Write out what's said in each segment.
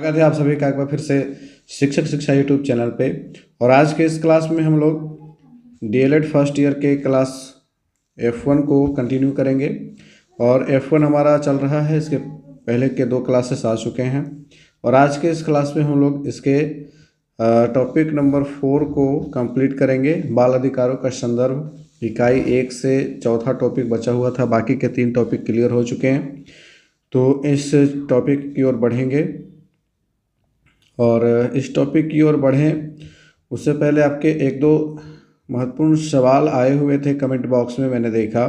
स्वागत है आप सभी का एक बार फिर से शिक्षक शिक्षा यूट्यूब चैनल पे। और आज के इस क्लास में हम लोग डीएलएड फर्स्ट ईयर के क्लास F1 को कंटिन्यू करेंगे। और F1 हमारा चल रहा है, इसके पहले के 2 क्लासेस आ चुके हैं। और आज के इस क्लास में हम लोग इसके टॉपिक नंबर 4 को कंप्लीट करेंगे। बाल अधिकारों का संदर्भ, इकाई 1 से चौथा टॉपिक बचा हुआ था, बाकी के 3 टॉपिक क्लियर हो चुके हैं। तो इस टॉपिक की ओर बढ़ेंगे। और इस टॉपिक की ओर बढ़ें उससे पहले आपके 1-2 महत्वपूर्ण सवाल आए हुए थे कमेंट बॉक्स में, मैंने देखा,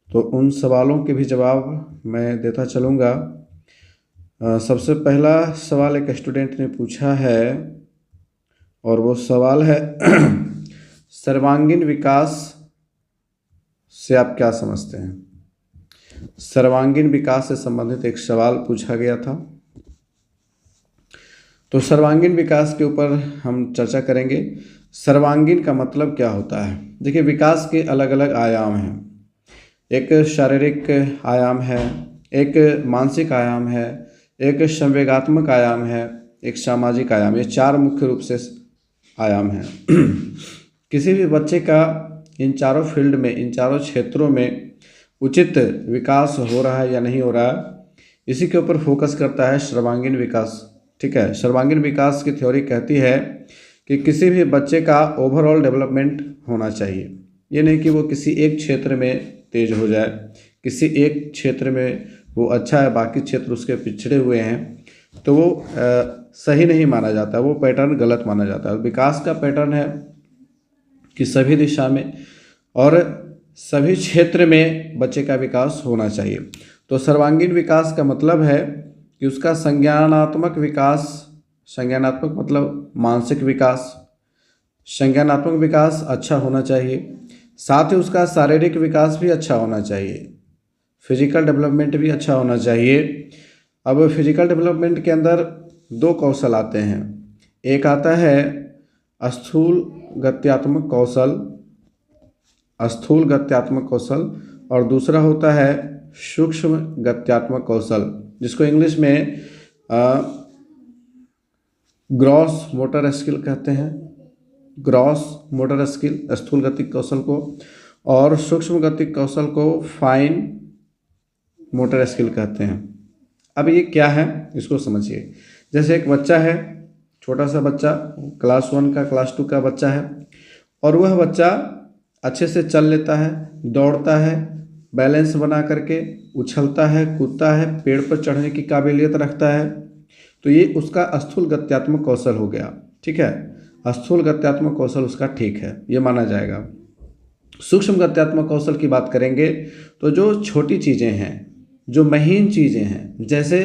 तो उन सवालों के भी जवाब मैं देता चलूँगा। सबसे पहला सवाल एक स्टूडेंट ने पूछा है और वो सवाल है सर्वांगीण विकास से आप क्या समझते हैं। सर्वांगीण विकास से संबंधित एक सवाल पूछा गया था, तो सर्वांगीण विकास के ऊपर हम चर्चा करेंगे। सर्वांगीण का मतलब क्या होता है। देखिए, विकास के अलग अलग आयाम हैं। एक शारीरिक आयाम है, एक मानसिक आयाम है, एक संवेगात्मक आयाम है, एक सामाजिक आयाम। ये 4 मुख्य रूप से आयाम हैं। किसी भी बच्चे का इन चारों फील्ड में, इन चारों क्षेत्रों में उचित विकास हो रहा है या नहीं हो रहा है, इसी के ऊपर फोकस करता है सर्वांगीण विकास। ठीक है, सर्वांगीण विकास की थ्योरी कहती है कि किसी भी बच्चे का ओवरऑल डेवलपमेंट होना चाहिए। ये नहीं कि वो किसी एक क्षेत्र में तेज हो जाए, किसी एक क्षेत्र में वो अच्छा है, बाकी क्षेत्र उसके पिछड़े हुए हैं, तो वो सही नहीं माना जाता, वो पैटर्न गलत माना जाता है। विकास का पैटर्न है कि सभी दिशा में और सभी क्षेत्र में बच्चे का विकास होना चाहिए। तो सर्वांगीण विकास का मतलब है कि उसका संज्ञानात्मक विकास, संज्ञानात्मक मतलब मानसिक विकास, संज्ञानात्मक विकास अच्छा होना चाहिए। साथ ही उसका शारीरिक विकास भी अच्छा होना चाहिए, फिजिकल डेवलपमेंट भी अच्छा होना चाहिए। अब फिजिकल डेवलपमेंट के अंदर 2 कौशल आते हैं। एक आता है स्थूल गत्यात्मक कौशल, स्थूल गत्यात्मक कौशल, और दूसरा होता है सूक्ष्म गत्यात्मक कौशल, जिसको इंग्लिश में ग्रॉस मोटर स्किल कहते हैं। ग्रॉस मोटर स्किल स्थूल गतिक कौशल को, और सूक्ष्म गतिक कौशल को फाइन मोटर स्किल कहते हैं। अब ये क्या है, इसको समझिए। जैसे एक बच्चा है, छोटा सा बच्चा, क्लास 1 का, क्लास 2 का बच्चा है, और वह बच्चा अच्छे से चल लेता है, दौड़ता है, बैलेंस बना करके उछलता है, कूदता है, पेड़ पर चढ़ने की काबिलियत रखता है, तो ये उसका स्थूल गत्यात्मक कौशल हो गया। ठीक है, स्थूल गत्यात्मक कौशल उसका ठीक है, ये माना जाएगा। सूक्ष्म गत्यात्मक कौशल की बात करेंगे तो जो छोटी चीज़ें हैं, जो महीन चीज़ें हैं, जैसे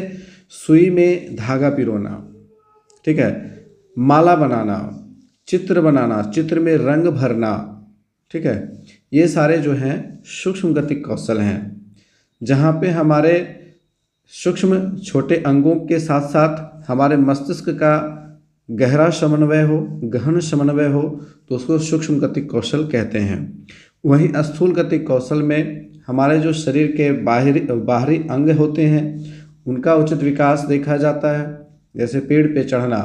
सुई में धागा पिरोना, ठीक है, माला बनाना, चित्र बनाना, चित्र में रंग भरना, ठीक है, ये सारे जो हैं सूक्ष्म गतिक कौशल हैं, जहाँ पे हमारे सूक्ष्म छोटे अंगों के साथ साथ हमारे मस्तिष्क का गहरा समन्वय हो, गहन समन्वय हो, तो उसको सूक्ष्म गतिक कौशल कहते हैं। वहीं स्थूल गतिक कौशल में हमारे जो शरीर के बाहरी अंग होते हैं, उनका उचित विकास देखा जाता है। जैसे पेड़ पे चढ़ना,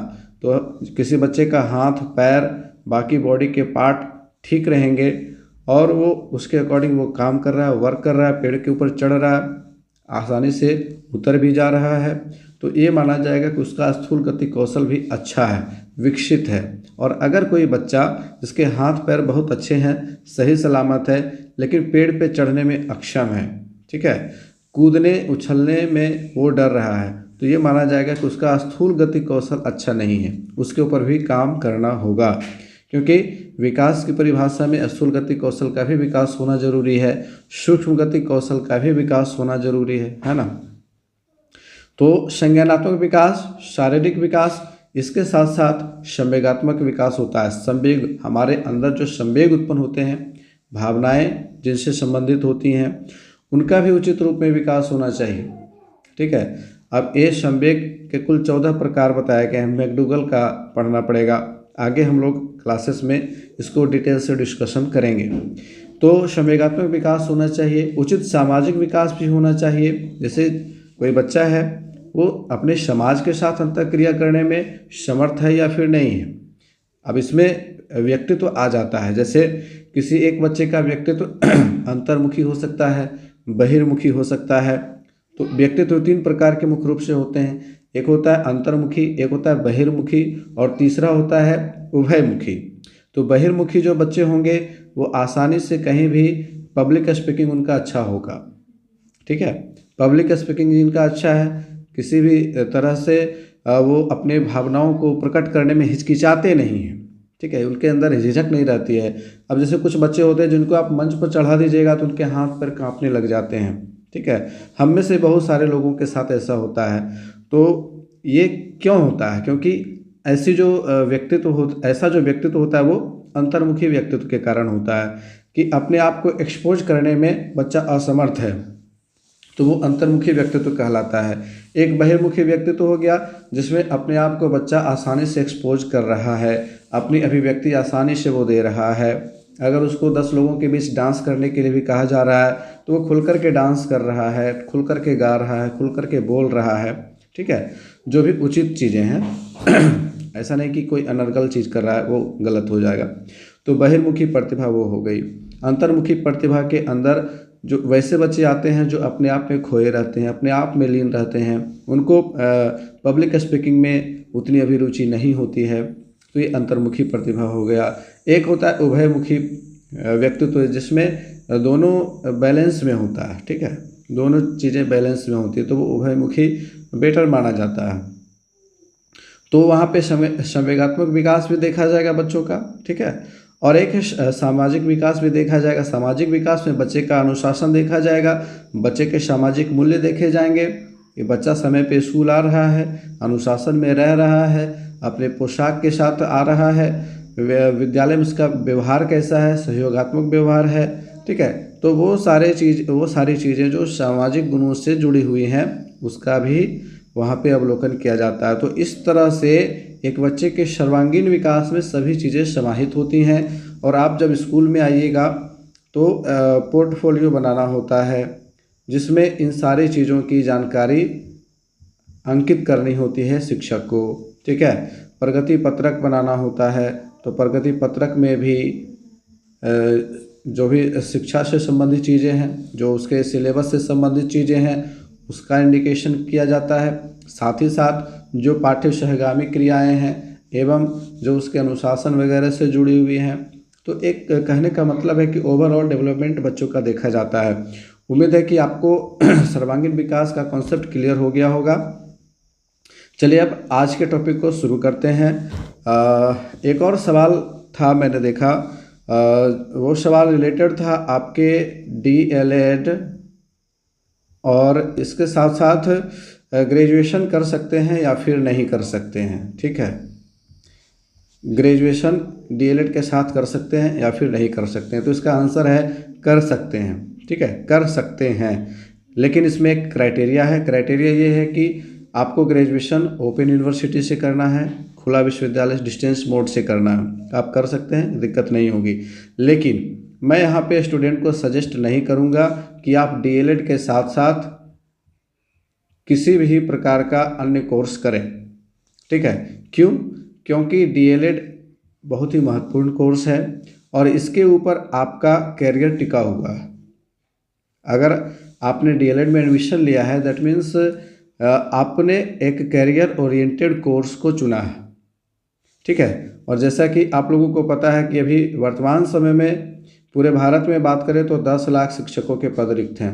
तो किसी बच्चे का हाथ, पैर, बाकी बॉडी के पार्ट ठीक रहेंगे और वो उसके अकॉर्डिंग वो काम कर रहा है, वर्क कर रहा है, पेड़ के ऊपर चढ़ रहा है, आसानी से उतर भी जा रहा है, तो ये माना जाएगा कि उसका स्थूल गतिक कौशल भी अच्छा है, विकसित है। और अगर कोई बच्चा जिसके हाथ पैर बहुत अच्छे हैं, सही सलामत है, लेकिन पेड़ पे चढ़ने में अक्षम है, ठीक है, कूदने उछलने में वो डर रहा है, तो ये माना जाएगा कि उसका स्थूल गतिक कौशल अच्छा नहीं है, उसके ऊपर भी काम करना होगा। क्योंकि विकास की परिभाषा में स्थूल गतिक कौशल का भी विकास होना जरूरी है, सूक्ष्म गतिक कौशल का भी विकास होना जरूरी है ना। तो संज्ञानात्मक विकास, शारीरिक विकास, इसके साथ साथ संवेगात्मक विकास होता है। संवेग, हमारे अंदर जो संवेग उत्पन्न होते हैं, भावनाएं जिनसे संबंधित होती हैं, उनका भी उचित रूप में विकास होना चाहिए। ठीक है, अब ये संवेग के कुल 14 प्रकार बताया गए हैं, मैकडूगल का पढ़ना पड़ेगा, आगे हम लोग क्लासेस में इसको डिटेल से डिस्कशन करेंगे। तो संवेगात्मक विकास होना चाहिए, उचित सामाजिक विकास भी होना चाहिए। जैसे कोई बच्चा है, वो अपने समाज के साथ अंतःक्रिया करने में समर्थ है या फिर नहीं है। अब इसमें व्यक्तित्व आ जाता है, जैसे किसी एक बच्चे का व्यक्तित्व अंतर्मुखी हो सकता है, बहिर्मुखी हो सकता है। तो व्यक्तित्व 3 प्रकार के मुख्य रूप से होते हैं, एक होता है अंतर्मुखी, एक होता है बहिर्मुखी और तीसरा होता है उभयमुखी। तो बहिर्मुखी जो बच्चे होंगे वो आसानी से कहीं भी पब्लिक स्पीकिंग उनका अच्छा होगा, ठीक है। पब्लिक स्पीकिंग जिनका अच्छा है, किसी भी तरह से वो अपने भावनाओं को प्रकट करने में हिचकिचाते नहीं हैं, ठीक है, उनके अंदर झिझक नहीं रहती है। अब जैसे कुछ बच्चे होते हैं जिनको आप मंच पर चढ़ा दीजिएगा तो उनके हाथ पैर कांपने लग जाते हैं, ठीक है। हम में से बहुत सारे लोगों के साथ ऐसा होता है। तो ये क्यों होता है? क्योंकि ऐसी जो ऐसा जो व्यक्तित्व होता है वो अंतर्मुखी व्यक्तित्व के कारण होता है कि अपने आप को एक्सपोज करने में बच्चा असमर्थ है, तो वो अंतर्मुखी व्यक्तित्व कहलाता है। एक बहिर्मुखी व्यक्तित्व हो गया जिसमें अपने आप को बच्चा आसानी से एक्सपोज कर रहा है, अपनी अभिव्यक्ति आसानी से वो दे रहा है। अगर उसको 10 लोगों के बीच डांस करने के लिए भी कहा जा रहा है तो वो खुल कर के डांस कर रहा है, खुल कर के गा रहा है, खुल कर के बोल रहा है, ठीक है, जो भी उचित चीज़ें हैं। ऐसा नहीं कि कोई अनर्गल चीज़ कर रहा है, वो गलत हो जाएगा। तो बहिर्मुखी प्रतिभा वो हो गई। अंतर्मुखी प्रतिभा के अंदर जो वैसे बच्चे आते हैं जो अपने आप में खोए रहते हैं, अपने आप में लीन रहते हैं, उनको पब्लिक स्पीकिंग में उतनी अभिरुचि नहीं होती है, तो ये अंतर्मुखी प्रतिभा हो गया। एक होता है उभयमुखी व्यक्तित्व जिसमें दोनों बैलेंस में होता है, ठीक है, दोनों चीज़ें बैलेंस में होती है, तो वो उभयमुखी बेटर माना जाता है। तो वहाँ पे संवेगात्मक विकास भी देखा जाएगा बच्चों का, ठीक है, और एक है सामाजिक विकास भी देखा जाएगा। सामाजिक विकास में बच्चे का अनुशासन देखा जाएगा, बच्चे के सामाजिक मूल्य देखे जाएंगे कि बच्चा समय पे स्कूल आ रहा है, अनुशासन में रह रहा है, अपने पोशाक के साथ आ रहा है, विद्यालय में उसका व्यवहार कैसा है, सहयोगात्मक व्यवहार है, ठीक है। तो वो सारी चीज़ें जो सामाजिक गुणों से जुड़ी हुई हैं उसका भी वहाँ पे अवलोकन किया जाता है। तो इस तरह से एक बच्चे के सर्वांगीण विकास में सभी चीज़ें समाहित होती हैं। और आप जब स्कूल में आइएगा तो पोर्टफोलियो बनाना होता है जिसमें इन सारी चीज़ों की जानकारी अंकित करनी होती है शिक्षक को, ठीक है। प्रगति पत्रक बनाना होता है, तो प्रगति पत्रक में भी जो भी शिक्षा से संबंधित चीज़ें हैं, जो उसके सिलेबस से संबंधित चीज़ें हैं, उसका इंडिकेशन किया जाता है। साथ ही साथ जो पाठ्य सहगामी क्रियाएं हैं एवं जो उसके अनुशासन वगैरह से जुड़ी हुई हैं। तो एक कहने का मतलब है कि ओवरऑल डेवलपमेंट बच्चों का देखा जाता है। उम्मीद है कि आपको सर्वांगीण विकास का कॉन्सेप्ट क्लियर हो गया होगा। चलिए अब आज के टॉपिक को शुरू करते हैं। एक और सवाल था, मैंने देखा वो सवाल रिलेटेड था आपके DLED और इसके साथ साथ ग्रेजुएशन कर सकते हैं या फिर नहीं कर सकते हैं, ठीक है। ग्रेजुएशन DLED के साथ कर सकते हैं या फिर नहीं कर सकते हैं, तो इसका आंसर है कर सकते हैं, ठीक है, कर सकते हैं। लेकिन इसमें एक क्राइटेरिया है। क्राइटेरिया ये है कि आपको ग्रेजुएशन ओपन यूनिवर्सिटी से करना है, खुला विश्वविद्यालय डिस्टेंस मोड से करना है। आप कर सकते हैं, दिक्कत नहीं होगी। लेकिन मैं यहाँ पे स्टूडेंट को सजेस्ट नहीं करूँगा कि आप DLED के साथ साथ किसी भी प्रकार का अन्य कोर्स करें, ठीक है। क्यों? क्योंकि DLED बहुत ही महत्वपूर्ण कोर्स है और इसके ऊपर आपका कैरियर टिका हुआ है। अगर आपने DLED में एडमिशन लिया है दैट मीन्स आपने एक कैरियर ओरिएंटेड कोर्स को चुना है, ठीक है। और जैसा कि आप लोगों को पता है कि अभी वर्तमान समय में पूरे भारत में बात करें तो 10 लाख शिक्षकों के पद रिक्त हैं।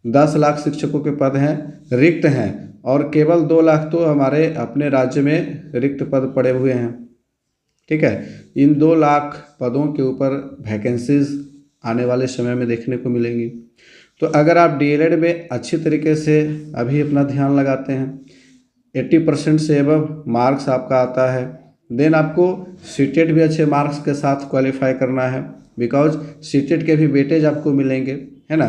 10 लाख शिक्षकों के पद हैं रिक्त हैं और केवल 2 लाख तो हमारे अपने राज्य में रिक्त पद पड़े हुए हैं, ठीक है। इन 2 लाख पदों के ऊपर वैकेंसीज आने वाले समय में देखने को मिलेंगी। तो अगर आप DLED में अच्छी तरीके से अभी अपना ध्यान लगाते हैं, 80% से एबव मार्क्स आपका आता है, देन आपको सीटेट भी अच्छे मार्क्स के साथ क्वालिफाई करना है, बिकॉज सीटेट के भी वेटेज आपको मिलेंगे, है ना।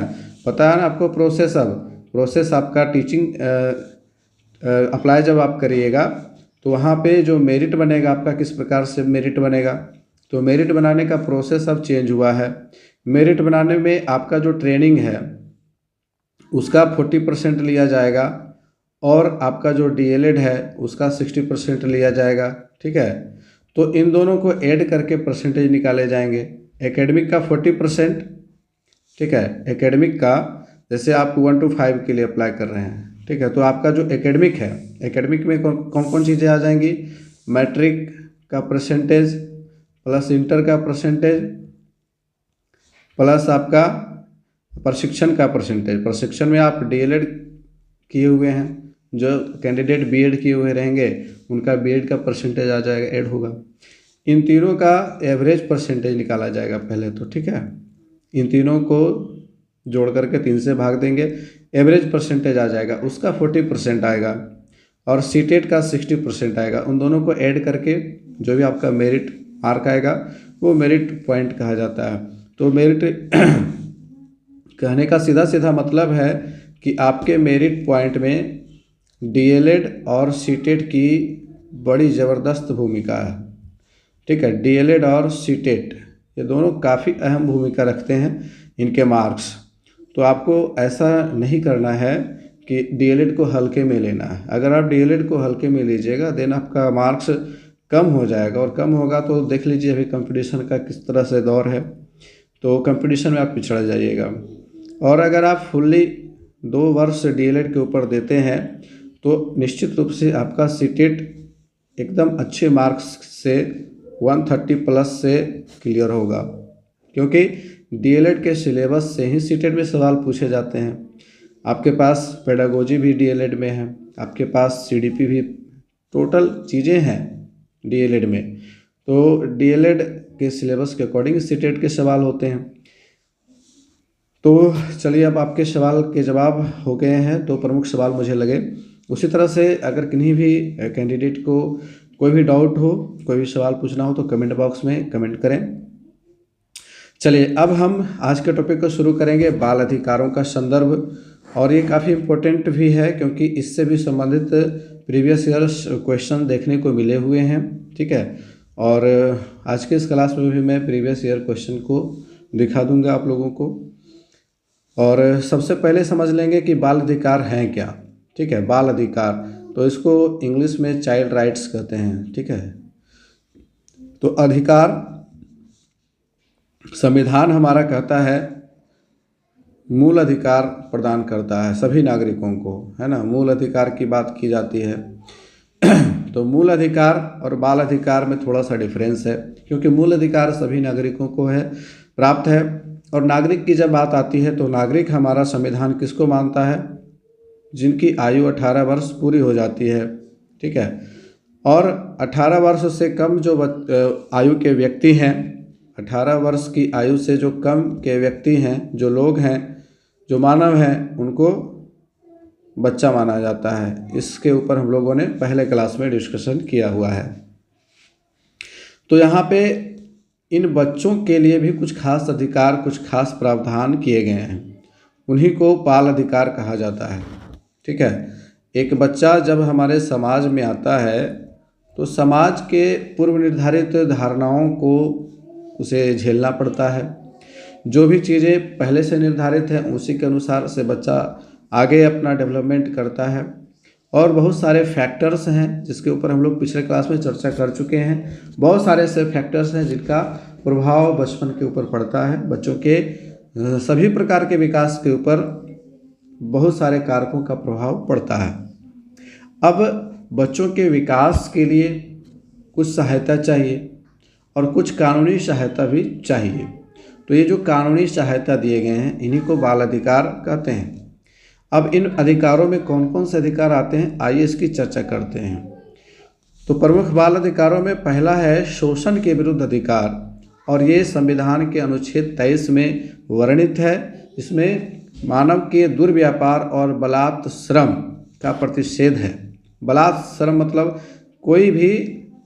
पता है ना आपको प्रोसेस आपका टीचिंग अप्लाई जब आप करिएगा तो वहाँ पे जो मेरिट बनेगा आपका किस प्रकार से मेरिट बनेगा, तो मेरिट बनाने का प्रोसेस अब चेंज हुआ है। मेरिट बनाने में आपका जो ट्रेनिंग है उसका 40% लिया जाएगा और आपका जो डीएलएड है उसका 60% लिया जाएगा। ठीक है, तो इन दोनों को ऐड करके परसेंटेज निकाले जाएंगे। एकेडमिक का 40%, ठीक है, एकेडमिक का जैसे आप 1 to 5 के लिए अप्लाई कर रहे हैं, ठीक है, तो आपका जो एकेडमिक है, एकेडमिक में कौन कौन चीज़ें आ जाएंगी, मैट्रिक का परसेंटेज प्लस इंटर का परसेंटेज प्लस आपका प्रशिक्षण का परसेंटेज। प्रशिक्षण में आप डीएलएड किए हुए हैं, जो कैंडिडेट बीएड किए हुए रहेंगे उनका बीएड का परसेंटेज आ जाएगा, ऐड होगा। इन तीनों का एवरेज परसेंटेज निकाला जाएगा पहले तो, ठीक है, इन तीनों को जोड़ करके 3 से भाग देंगे, एवरेज परसेंटेज आ जाएगा, उसका 40% आएगा और सीटेट का 60% आएगा। उन दोनों को ऐड करके जो भी आपका मेरिट मार्क आएगा वो मेरिट पॉइंट कहा जाता है। तो मेरिट कहने का सीधा सीधा मतलब है कि आपके मेरिट पॉइंट में डीएलएड और सीटेट की बड़ी ज़बरदस्त भूमिका है। ठीक है, डीएलएड और सीटेट ये दोनों काफ़ी अहम भूमिका रखते हैं इनके मार्क्स। तो आपको ऐसा नहीं करना है कि डीएलएड को हल्के में लेना है। अगर आप डीएलएड को हल्के में लीजिएगा देन आपका मार्क्स कम हो जाएगा, और कम होगा तो देख लीजिए अभी कंपटीशन का किस तरह से दौर है, तो कंपटीशन में आप पिछड़ जाइएगा। और अगर आप फुल्ली 2 वर्ष डीएलएड के ऊपर देते हैं तो निश्चित रूप से आपका सीटेट एकदम अच्छे मार्क्स से 130 प्लस से क्लियर होगा, क्योंकि डीएलएड के सिलेबस से ही सीटेट में सवाल पूछे जाते हैं। आपके पास पेडागोजी भी डीएलएड में है, आपके पास सीडीपी भी, टोटल चीज़ें हैं डीएलएड में, तो डीएलएड के सिलेबस के अकॉर्डिंग सीटेट के सवाल होते हैं। तो चलिए अब आपके सवाल के जवाब हो गए हैं, तो प्रमुख सवाल मुझे लगे। उसी तरह से अगर किन्हीं भी कैंडिडेट को कोई भी डाउट हो, कोई भी सवाल पूछना हो तो कमेंट बॉक्स में कमेंट करें। चलिए अब हम आज के टॉपिक को शुरू करेंगे, बाल अधिकारों का संदर्भ, और ये काफ़ी इम्पोर्टेंट भी है क्योंकि इससे भी संबंधित प्रीवियस ईयर्स क्वेश्चन देखने को मिले हुए हैं। ठीक है, और आज के इस क्लास में भी मैं प्रीवियस ईयर क्वेश्चन को दिखा दूंगा आप लोगों को। और सबसे पहले समझ लेंगे कि बाल अधिकार हैं क्या। ठीक है, बाल अधिकार तो इसको इंग्लिश में चाइल्ड राइट्स कहते हैं। ठीक है, तो अधिकार संविधान हमारा कहता है मूल अधिकार प्रदान करता है सभी नागरिकों को, है ना, मूल अधिकार की बात की जाती है। तो मूल अधिकार और बाल अधिकार में थोड़ा सा डिफरेंस है, क्योंकि मूल अधिकार सभी नागरिकों को है प्राप्त है, और नागरिक की जब बात आती है तो नागरिक हमारा संविधान किसको मानता है, जिनकी आयु 18 वर्ष पूरी हो जाती है। ठीक है, और 18 वर्ष से कम जो आयु के व्यक्ति हैं, 18 वर्ष की आयु से जो कम के व्यक्ति हैं, जो लोग हैं, जो मानव हैं, उनको बच्चा माना जाता है। इसके ऊपर हम लोगों ने पहले क्लास में डिस्कशन किया हुआ है। तो यहाँ पे इन बच्चों के लिए भी कुछ खास अधिकार, कुछ खास प्रावधान किए गए हैं, उन्हीं को बाल अधिकार कहा जाता है। ठीक है, एक बच्चा जब हमारे समाज में आता है तो समाज के पूर्व निर्धारित धारणाओं को उसे झेलना पड़ता है। जो भी चीज़ें पहले से निर्धारित हैं उसी के अनुसार से बच्चा आगे अपना डेवलपमेंट करता है, और बहुत सारे फैक्टर्स हैं जिसके ऊपर हम लोग पिछले क्लास में चर्चा कर चुके हैं। बहुत सारे ऐसे फैक्टर्स हैं जिनका प्रभाव बचपन के ऊपर पड़ता है। बच्चों के सभी प्रकार के विकास के ऊपर बहुत सारे कारकों का प्रभाव पड़ता है। अब बच्चों के विकास के लिए कुछ सहायता चाहिए और कुछ कानूनी सहायता भी चाहिए। तो ये जो कानूनी सहायता दिए गए हैं इन्हीं को बाल अधिकार कहते हैं। अब इन अधिकारों में कौन कौन से अधिकार आते हैं, आइए इसकी चर्चा करते हैं। तो प्रमुख बाल अधिकारों में पहला है शोषण के विरुद्ध अधिकार, और ये संविधान के अनुच्छेद 23 में वर्णित है। इसमें मानव के दुर्व्यापार और बलात् श्रम का प्रतिषेध है। बलात् श्रम मतलब कोई भी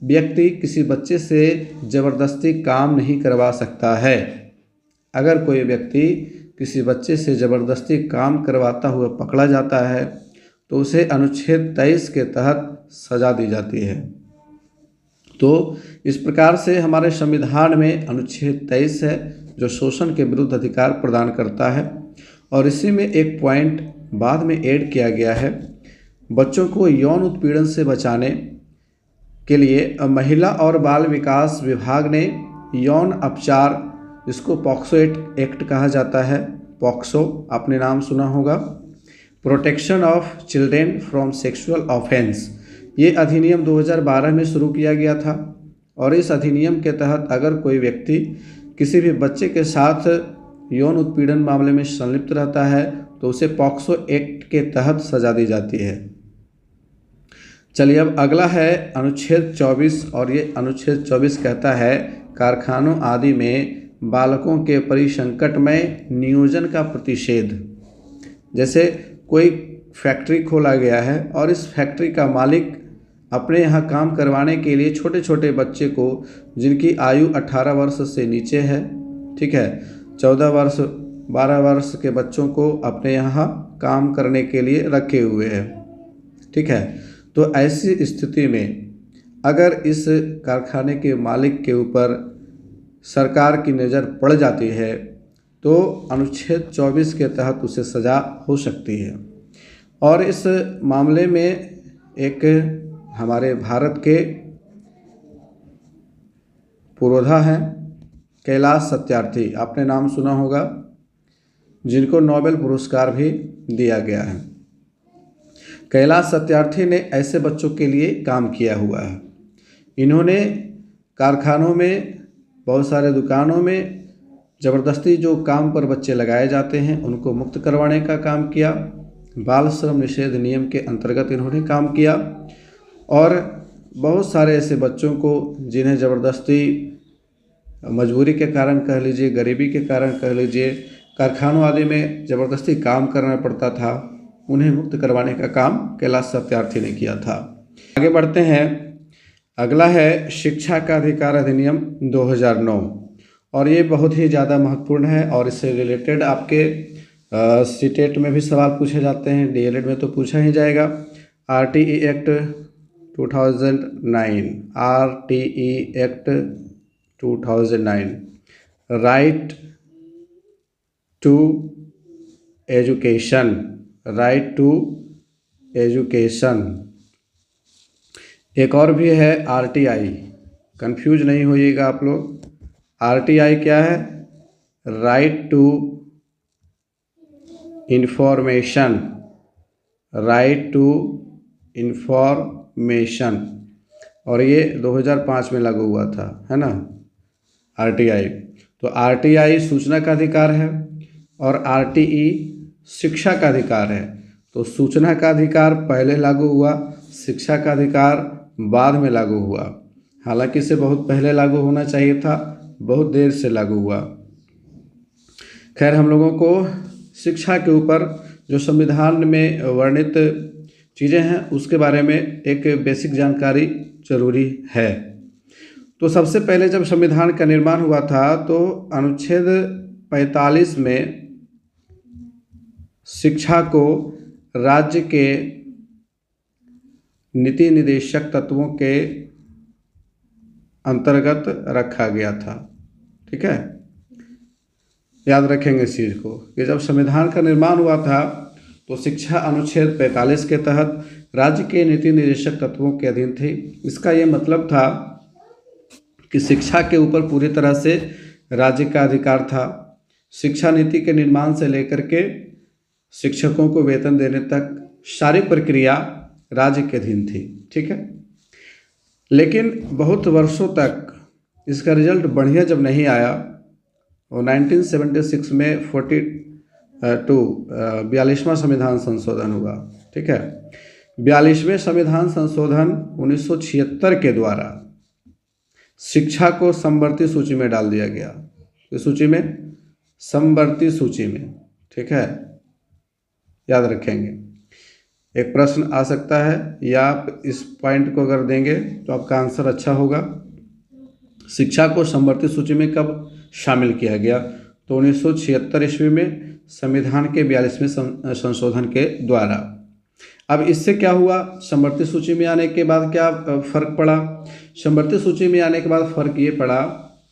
व्यक्ति किसी बच्चे से ज़बरदस्ती काम नहीं करवा सकता है। अगर कोई व्यक्ति किसी बच्चे से ज़बरदस्ती काम करवाता हुआ पकड़ा जाता है तो उसे अनुच्छेद 23 के तहत सज़ा दी जाती है। तो इस प्रकार से हमारे संविधान में अनुच्छेद 23 है जो शोषण के विरुद्ध अधिकार प्रदान करता है। और इसी में एक पॉइंट बाद में ऐड किया गया है बच्चों को यौन उत्पीड़न से बचाने के लिए महिला और बाल विकास विभाग ने यौन अपचार, जिसको पॉक्सो एक्ट कहा जाता है, पॉक्सो आपने नाम सुना होगा, protection of children from sexual offence, ये अधिनियम 2012 में शुरू किया गया था। और इस अधिनियम के तहत अगर कोई व्यक्ति किसी भी बच्चे के साथ यौन उत्पीड़न मामले में संलिप्त रहता है तो उसे पॉक्सो एक्ट के तहत सजा दी जाती है। चलिए अब अगला है अनुच्छेद 24, और ये अनुच्छेद 24 कहता है कारखानों आदि में बालकों के परिसंकटमय नियोजन का प्रतिषेध। जैसे कोई फैक्ट्री खोला गया है और इस फैक्ट्री का मालिक अपने यहाँ काम करवाने के लिए छोटे छोटे बच्चे को, जिनकी आयु 18 वर्ष से नीचे है, ठीक है, 14 वर्ष 12 वर्ष के बच्चों को अपने यहाँ काम करने के लिए रखे हुए हैं, ठीक है। तो ऐसी स्थिति में अगर इस कारखाने के मालिक के ऊपर सरकार की नज़र पड़ जाती है तो अनुच्छेद 24 के तहत उसे सज़ा हो सकती है। और इस मामले में एक हमारे भारत के पुरोधा हैं कैलाश सत्यार्थी, आपने नाम सुना होगा, जिनको नोबेल पुरस्कार भी दिया गया है। कैलाश सत्यार्थी ने ऐसे बच्चों के लिए काम किया हुआ है। इन्होंने कारखानों में, बहुत सारे दुकानों में ज़बरदस्ती जो काम पर बच्चे लगाए जाते हैं उनको मुक्त करवाने का काम किया। बाल श्रम निषेध नियम के अंतर्गत इन्होंने काम किया। और बहुत सारे ऐसे बच्चों को जिन्हें ज़बरदस्ती, मजबूरी के कारण कह लीजिए, गरीबी के कारण कह लीजिए, कारखानों आदि में ज़बरदस्ती काम करना पड़ता था, उन्हें मुक्त करवाने का काम कैलाश सत्यार्थी ने किया था। आगे बढ़ते हैं। अगला है शिक्षा का अधिकार अधिनियम 2009, और ये बहुत ही ज़्यादा महत्वपूर्ण है और इससे रिलेटेड आपके सीटेट में भी सवाल पूछे जाते हैं, डीएलएड में तो पूछा ही जाएगा। RTE act 2009, RTE act 2009, right to education, right to education. एक और भी है आरटीआई, कंफ्यूज नहीं होइएगा आप लोग। आरटीआई क्या है? Right to information, right to information, और ये 2005 में लागू हुआ था, है ना, आरटीआई। तो आरटीआई सूचना का अधिकार है और आरटीई शिक्षा का अधिकार है। तो सूचना का अधिकार पहले लागू हुआ, शिक्षा का अधिकार बाद में लागू हुआ। हालांकि इसे बहुत पहले लागू होना चाहिए था, बहुत देर से लागू हुआ। खैर, हम लोगों को शिक्षा के ऊपर जो संविधान में वर्णित चीज़ें हैं उसके बारे में एक बेसिक जानकारी जरूरी है। तो सबसे पहले जब संविधान का निर्माण हुआ था तो अनुच्छेद 45 में शिक्षा को राज्य के नीति निर्देशक तत्वों के अंतर्गत रखा गया था। ठीक है, याद रखेंगे इस चीज़ को कि जब संविधान का निर्माण हुआ था तो शिक्षा अनुच्छेद 45 के तहत राज्य के नीति निर्देशक तत्वों के अधीन थी। इसका ये मतलब था कि शिक्षा के ऊपर पूरी तरह से राज्य का अधिकार था। शिक्षा नीति के निर्माण से लेकर के शिक्षकों को वेतन देने तक सारी प्रक्रिया राज्य के अधीन थी। ठीक है, लेकिन बहुत वर्षों तक इसका रिजल्ट बढ़िया जब नहीं आया और 1976 में 42वां संविधान संशोधन हुआ। ठीक है, 42वें संविधान संशोधन 1976 के द्वारा शिक्षा को समवर्ती सूची में डाल दिया गया। इस सूची में, समवर्ती सूची में। ठीक है, याद रखेंगे। एक प्रश्न आ सकता है या आप इस पॉइंट को अगर देंगे तो आपका आंसर अच्छा होगा। शिक्षा को समवर्ती सूची में कब शामिल किया गया? तो 1976 ईस्वी में संविधान के 42वें संशोधन के द्वारा। अब इससे क्या हुआ? समवर्ती सूची में आने के बाद क्या फर्क पड़ा? समवर्ती सूची में आने के बाद फर्क ये पड़ा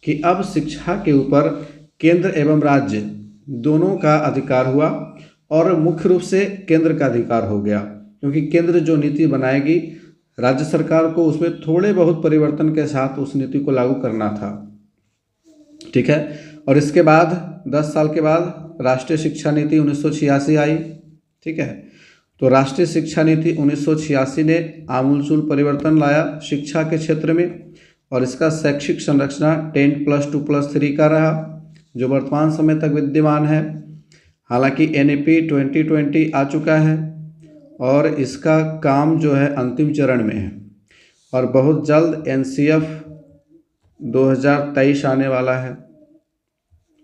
कि अब शिक्षा के ऊपर केंद्र एवं राज्य दोनों का अधिकार हुआ और मुख्य रूप से केंद्र का अधिकार हो गया। क्योंकि केंद्र जो नीति बनाएगी राज्य सरकार को उसमें थोड़े बहुत परिवर्तन के साथ उस नीति को लागू करना था। ठीक है। और इसके बाद 10 साल के बाद राष्ट्रीय शिक्षा नीति 1986 आई। ठीक है। तो राष्ट्रीय शिक्षा नीति 1986 ने आमूलचूल परिवर्तन लाया शिक्षा के क्षेत्र में, और इसका शैक्षिक संरचना 10+2+3 का रहा, जो वर्तमान समय तक विद्यमान है। हालांकि NEP 2020 आ चुका है और इसका काम जो है अंतिम चरण में है, और बहुत जल्द NCF 2023 आने वाला है।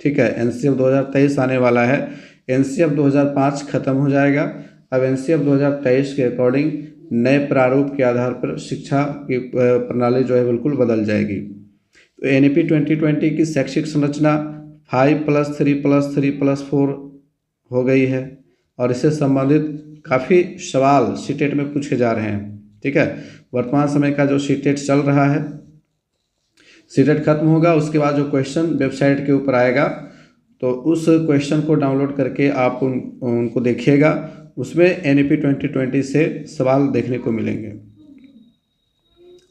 ठीक है, NCF 2023 आने वाला है। NCF 2005 खत्म हो जाएगा। अब NCF 2023 के अकॉर्डिंग नए प्रारूप के आधार पर शिक्षा की प्रणाली जो है बिल्कुल बदल जाएगी। तो NEP 2020 की शैक्षिक संरचना 5+3+3+4 हो गई है, और इससे संबंधित काफ़ी सवाल सीटेट में पूछे जा रहे हैं। ठीक है, वर्तमान समय का जो सीटेट चल रहा है, सीटेट खत्म होगा, उसके बाद जो क्वेश्चन वेबसाइट के ऊपर आएगा तो उस क्वेश्चन को डाउनलोड करके आप उनको देखिएगा। उसमें NEP 2020 से सवाल देखने को मिलेंगे।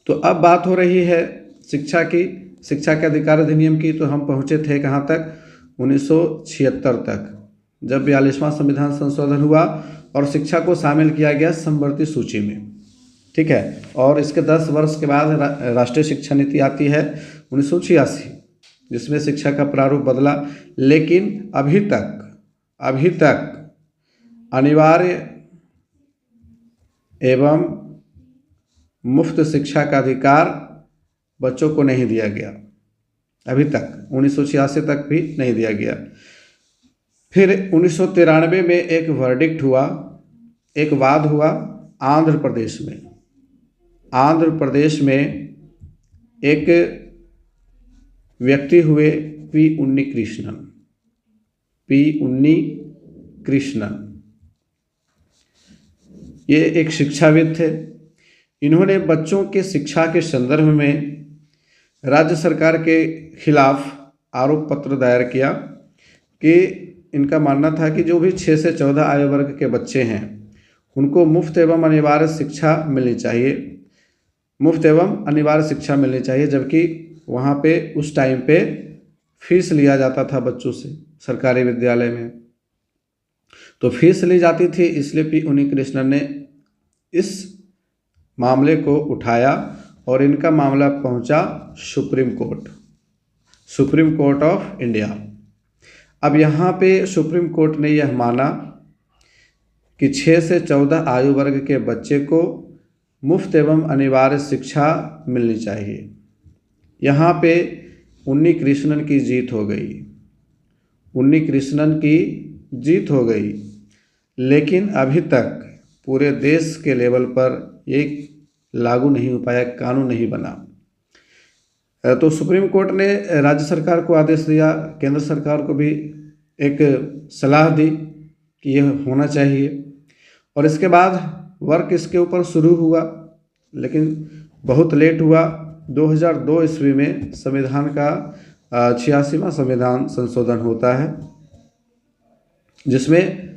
तो अब बात हो रही है शिक्षा की, शिक्षा के अधिकार अधिनियम की। तो हम पहुँचे थे कहाँ तक? 1976 तक, जब 42वां संविधान संशोधन हुआ और शिक्षा को शामिल किया गया समवर्ती सूची में। ठीक है, और इसके 10 वर्ष के बाद राष्ट्रीय शिक्षा नीति आती है 1986, जिसमें शिक्षा का प्रारूप बदला। लेकिन अभी तक अनिवार्य एवं मुफ्त शिक्षा का अधिकार बच्चों को नहीं दिया गया। अभी तक 1986 तक भी नहीं दिया गया। फिर 1993 में एक वर्डिक्ट हुआ, एक वाद हुआ आंध्र प्रदेश में। आंध्र प्रदेश में एक व्यक्ति हुए P. उन्नी कृष्णन। ये एक शिक्षाविद थे। इन्होंने बच्चों के शिक्षा के संदर्भ में राज्य सरकार के खिलाफ आरोप पत्र दायर किया कि इनका मानना था कि जो भी 6 से 14 आयु वर्ग के बच्चे हैं उनको मुफ्त एवं अनिवार्य शिक्षा मिलनी चाहिए, जबकि वहाँ पे उस टाइम पे फीस लिया जाता था बच्चों से सरकारी विद्यालय में। तो फीस ली जाती थी, इसलिए P. उन्नी कृष्णन ने इस मामले को उठाया और इनका मामला पहुंचा सुप्रीम कोर्ट ऑफ इंडिया। अब यहाँ पे सुप्रीम कोर्ट ने यह माना कि 6 से 14 आयु वर्ग के बच्चे को मुफ्त एवं अनिवार्य शिक्षा मिलनी चाहिए। यहाँ पे उन्नी कृष्णन की जीत हो गई। लेकिन अभी तक पूरे देश के लेवल पर ये लागू नहीं हो पाया, कानून नहीं बना। तो सुप्रीम कोर्ट ने राज्य सरकार को आदेश दिया, केंद्र सरकार को भी एक सलाह दी कि यह होना चाहिए। और इसके बाद वर्क इसके ऊपर शुरू हुआ, लेकिन बहुत लेट हुआ। 2002 ईस्वी में संविधान का 86वां संविधान संशोधन होता है, जिसमें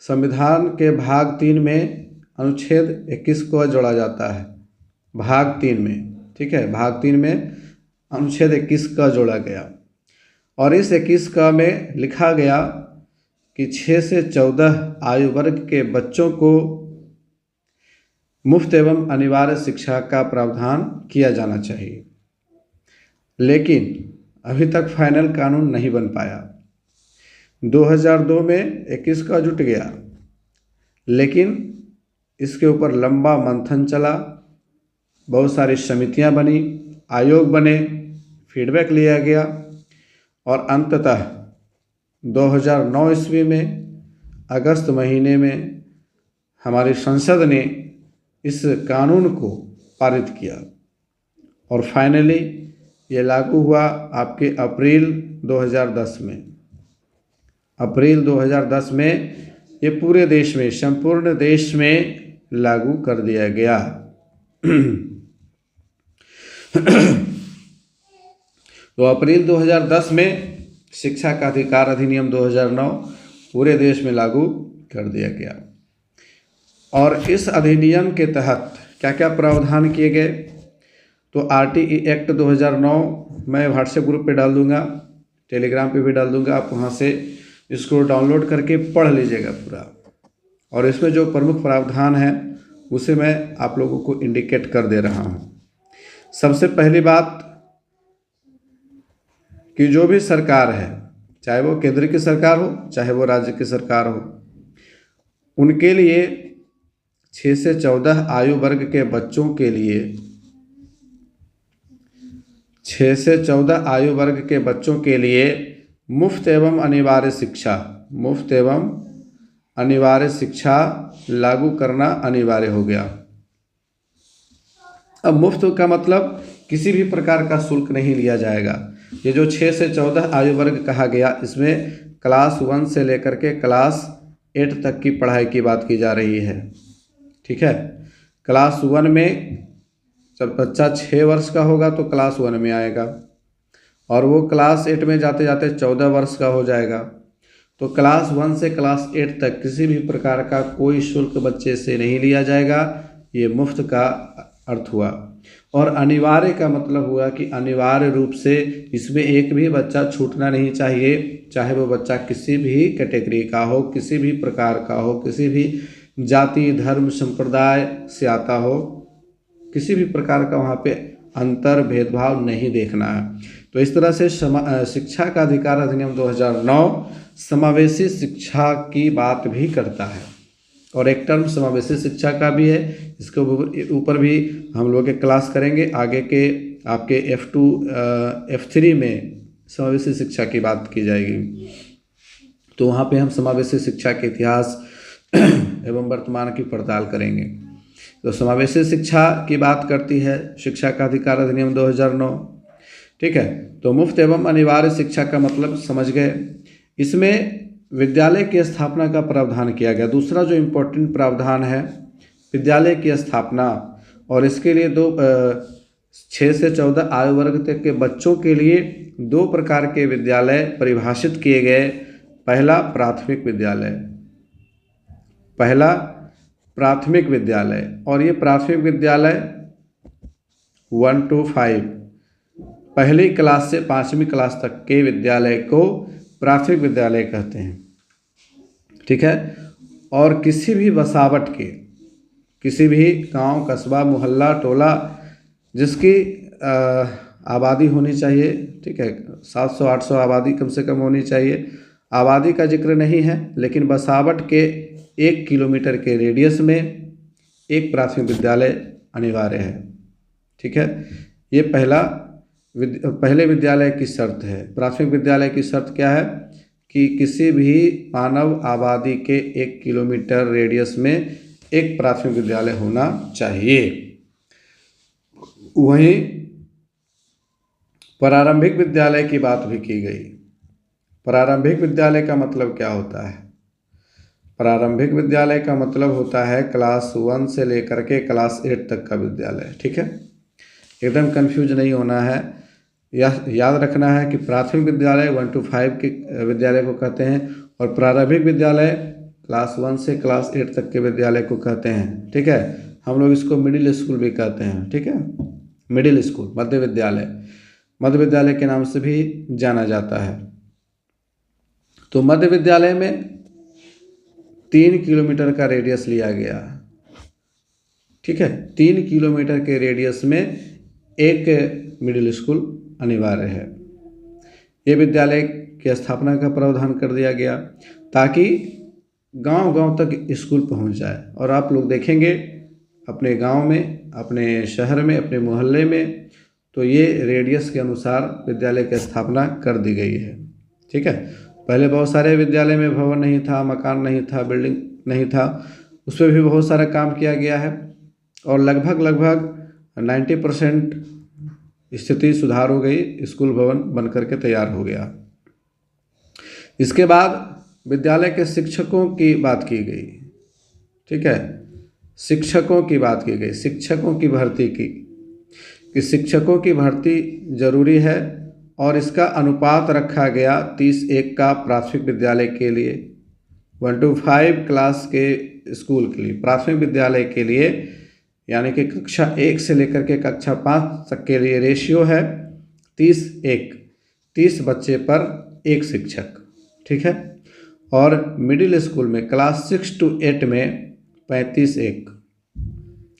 संविधान के भाग 3 में अनुच्छेद 21 को जोड़ा जाता है। भाग 3 में, ठीक है, भाग 3 में अनुच्छेद 21 का जोड़ा गया, और इस 21 का में लिखा गया कि 6 से 14 आयु वर्ग के बच्चों को मुफ्त एवं अनिवार्य शिक्षा का प्रावधान किया जाना चाहिए। लेकिन अभी तक फाइनल कानून नहीं बन पाया। 2002 में 21 का जुट गया, लेकिन इसके ऊपर लंबा मंथन चला, बहुत सारी समितियां बनी, आयोग बने, फीडबैक लिया गया, और अंततः 2009 ईस्वी में अगस्त महीने में हमारी संसद ने इस कानून को पारित किया, और फाइनली ये लागू हुआ आपके अप्रैल 2010 में। अप्रैल 2010 में ये पूरे देश में, संपूर्ण देश में लागू कर दिया गया। तो अप्रैल 2010 में शिक्षा का अधिकार अधिनियम 2009 पूरे देश में लागू कर दिया गया। और इस अधिनियम के तहत क्या क्या प्रावधान किए गए, तो RTE एक्ट 2009 मैं व्हाट्सएप ग्रुप पे डाल दूंगा, टेलीग्राम पे भी डाल दूंगा, आप वहाँ से इसको डाउनलोड करके पढ़ लीजिएगा पूरा। और इसमें जो प्रमुख प्रावधान है उसे मैं आप लोगों को इंडिकेट कर दे रहा हूँ। सबसे पहली बात कि जो भी सरकार है, चाहे वो केंद्र की सरकार हो चाहे वो राज्य की सरकार हो, उनके लिए 6 से 14 आयु वर्ग के बच्चों के लिए 6 से 14 आयु वर्ग के बच्चों के लिए मुफ्त एवं अनिवार्य शिक्षा लागू करना अनिवार्य हो गया। अब मुफ्त का मतलब किसी भी प्रकार का शुल्क नहीं लिया जाएगा। ये जो 6 से 14 आयु वर्ग कहा गया, इसमें क्लास 1 से लेकर के क्लास 8 तक की पढ़ाई की बात की जा रही है। ठीक है, क्लास 1 में जब बच्चा 6 वर्ष का होगा तो क्लास 1 में आएगा, और वो क्लास 8 में जाते जाते 14 वर्ष का हो जाएगा। तो क्लास 1 से क्लास 8 तक किसी भी प्रकार का कोई शुल्क बच्चे से नहीं लिया जाएगा। ये मुफ्त का अर्थ हुआ। और अनिवार्य का मतलब हुआ कि अनिवार्य रूप से इसमें एक भी बच्चा छूटना नहीं चाहिए, चाहे वो बच्चा किसी भी कैटेगरी का हो, किसी भी प्रकार का हो, किसी भी जाति धर्म संप्रदाय से आता हो, किसी भी प्रकार का वहाँ पे अंतर भेदभाव नहीं देखना है। तो इस तरह से शिक्षा का अधिकार अधिनियम 2009 समावेशी शिक्षा की बात भी करता है, और एक टर्म समावेशी शिक्षा का भी है। इसके ऊपर भी हम लोग एक क्लास करेंगे आगे के, आपके F2 F3 में समावेशी शिक्षा की बात की जाएगी। तो वहाँ पे हम समावेशी शिक्षा के इतिहास एवं वर्तमान की पड़ताल करेंगे। तो समावेशी शिक्षा की बात करती है शिक्षा का अधिकार अधिनियम 2009। ठीक है, तो मुफ्त एवं अनिवार्य शिक्षा का मतलब समझ गए। इसमें विद्यालय की स्थापना का प्रावधान किया गया। दूसरा जो इम्पोर्टेंट प्रावधान है विद्यालय की स्थापना, और इसके लिए 6 से 14 आयु वर्ग तक के बच्चों के लिए 2 प्रकार के विद्यालय परिभाषित किए गए। पहला प्राथमिक विद्यालय, और ये प्राथमिक विद्यालय 1 to 5 पहली क्लास से 5वीं क्लास तक के विद्यालय को प्राथमिक विद्यालय कहते हैं। ठीक है, और किसी भी बसावट के, किसी भी गांव कस्बा मोहल्ला टोला जिसकी आबादी होनी चाहिए, ठीक है, 700-800 आबादी कम से कम होनी चाहिए। आबादी का जिक्र नहीं है, लेकिन बसावट के 1 किलोमीटर के रेडियस में एक प्राथमिक विद्यालय अनिवार्य है। ठीक है, ये पहले विद्यालय की शर्त है। प्राथमिक विद्यालय की शर्त क्या है कि किसी भी मानव आबादी के 1 किलोमीटर रेडियस में एक प्राथमिक विद्यालय होना चाहिए। वहीं प्रारंभिक विद्यालय की बात भी की गई। प्रारंभिक विद्यालय का मतलब क्या होता है? प्रारंभिक विद्यालय का मतलब होता है क्लास 1 से लेकर के क्लास 8 तक का विद्यालय। ठीक है, एकदम कंफ्यूज नहीं होना है। यह याद रखना है कि प्राथमिक विद्यालय 1 to 5 के विद्यालय को कहते हैं, और प्रारंभिक विद्यालय क्लास 1 से क्लास 8 तक के विद्यालय को कहते हैं। ठीक है, हम लोग इसको मिडिल स्कूल भी कहते हैं। ठीक है, मिडिल स्कूल, मध्य विद्यालय के नाम से भी जाना जाता है। तो मध्य विद्यालय में 3 किलोमीटर का रेडियस लिया गया। ठीक है, 3 किलोमीटर के रेडियस में एक मिडिल स्कूल अनिवार्य है। ये विद्यालय की स्थापना का प्रावधान कर दिया गया ताकि गांव-गांव तक स्कूल पहुंच जाए। और आप लोग देखेंगे अपने गांव में, अपने शहर में, अपने मोहल्ले में, तो ये रेडियस के अनुसार विद्यालय की स्थापना कर दी गई है। ठीक है, पहले बहुत सारे विद्यालय में भवन नहीं था, मकान नहीं था, बिल्डिंग नहीं था, उस पर भी बहुत सारा काम किया गया है, और लगभग 90% स्थिति सुधार हो गई, स्कूल भवन बन करके तैयार हो गया। इसके बाद विद्यालय के शिक्षकों की बात की गई। ठीक है, शिक्षकों की बात की गई, शिक्षकों की भर्ती की, कि शिक्षकों की भर्ती जरूरी है, और इसका अनुपात रखा गया 30:1 का प्राथमिक विद्यालय के लिए। 1 to 5 क्लास के स्कूल के लिए, प्राथमिक विद्यालय के लिए, यानी कि कक्षा 1 से लेकर के कक्षा 5 तक के लिए रेशियो है 30:1, 30 बच्चे पर 1 शिक्षक। ठीक है। और मिडिल स्कूल में क्लास 6 to 8 में 35:1,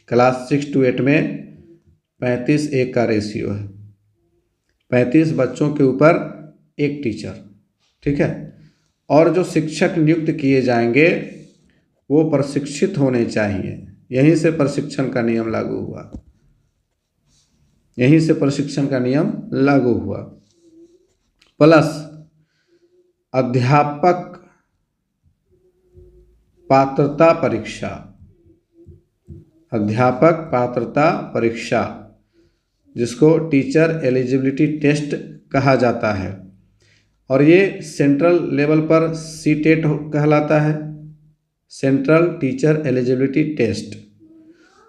क्लास 6 to 8 में 35:1 का रेशियो है। 35 बच्चों के ऊपर 1 टीचर। ठीक है। और जो शिक्षक नियुक्त किए जाएंगे वो प्रशिक्षित होने चाहिए। यहीं से प्रशिक्षण का नियम लागू हुआ, यहीं से प्रशिक्षण का नियम लागू हुआ। प्लस अध्यापक पात्रता परीक्षा, अध्यापक पात्रता परीक्षा जिसको टीचर एलिजिबिलिटी टेस्ट कहा जाता है, और ये सेंट्रल लेवल पर सीटेट कहलाता है, सेंट्रल टीचर एलिजिबिलिटी टेस्ट।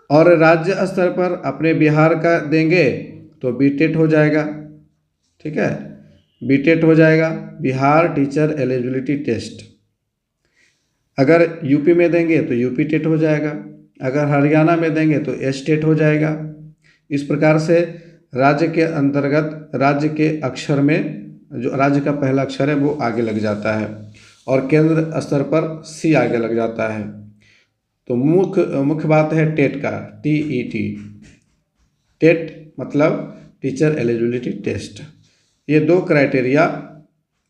और राज्य स्तर पर अपने बिहार का देंगे तो बीटेट हो जाएगा। ठीक है, बीटेट हो जाएगा, बिहार टीचर एलिजिबिलिटी टेस्ट। अगर यूपी में देंगे तो यूपी टेट हो जाएगा, अगर हरियाणा में देंगे तो एस टेट हो जाएगा। इस प्रकार से राज्य के अंतर्गत राज्य के अक्षर में जो राज्य का पहला अक्षर है वो आगे लग जाता है, और केंद्र स्तर पर सी आगे लग जाता है। तो मुख्य बात है टेट का, TET, टेट मतलब टीचर एलिजिबिलिटी टेस्ट। ये 2 क्राइटेरिया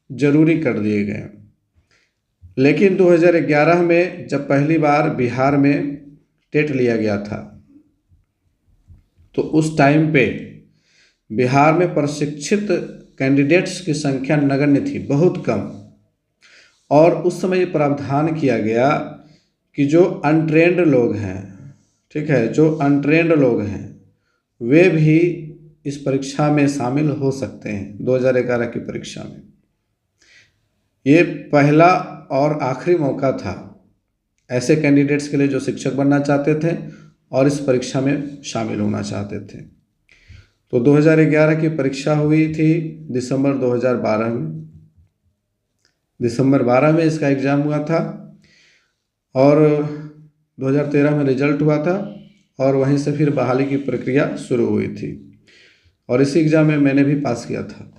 जरूरी कर दिए गए। लेकिन 2011 में जब पहली बार बिहार में टेट लिया गया था तो उस टाइम पे बिहार में प्रशिक्षित कैंडिडेट्स की संख्या नगण्य थी, बहुत कम। और उस समय ये प्रावधान किया गया कि जो अनट्रेंड लोग हैं, ठीक है, जो अनट्रेंड लोग हैं वे भी इस परीक्षा में शामिल हो सकते हैं। 2011 की परीक्षा में ये पहला और आखिरी मौका था ऐसे कैंडिडेट्स के लिए जो शिक्षक बनना चाहते थे और इस परीक्षा में शामिल होना चाहते थे। तो 2011 की परीक्षा हुई थी दिसंबर 2012 में, दिसंबर 12 में इसका एग्ज़ाम हुआ था, और 2013 में रिजल्ट हुआ था, और वहीं से फिर बहाली की प्रक्रिया शुरू हुई थी। और इसी एग्ज़ाम में मैंने भी पास किया था,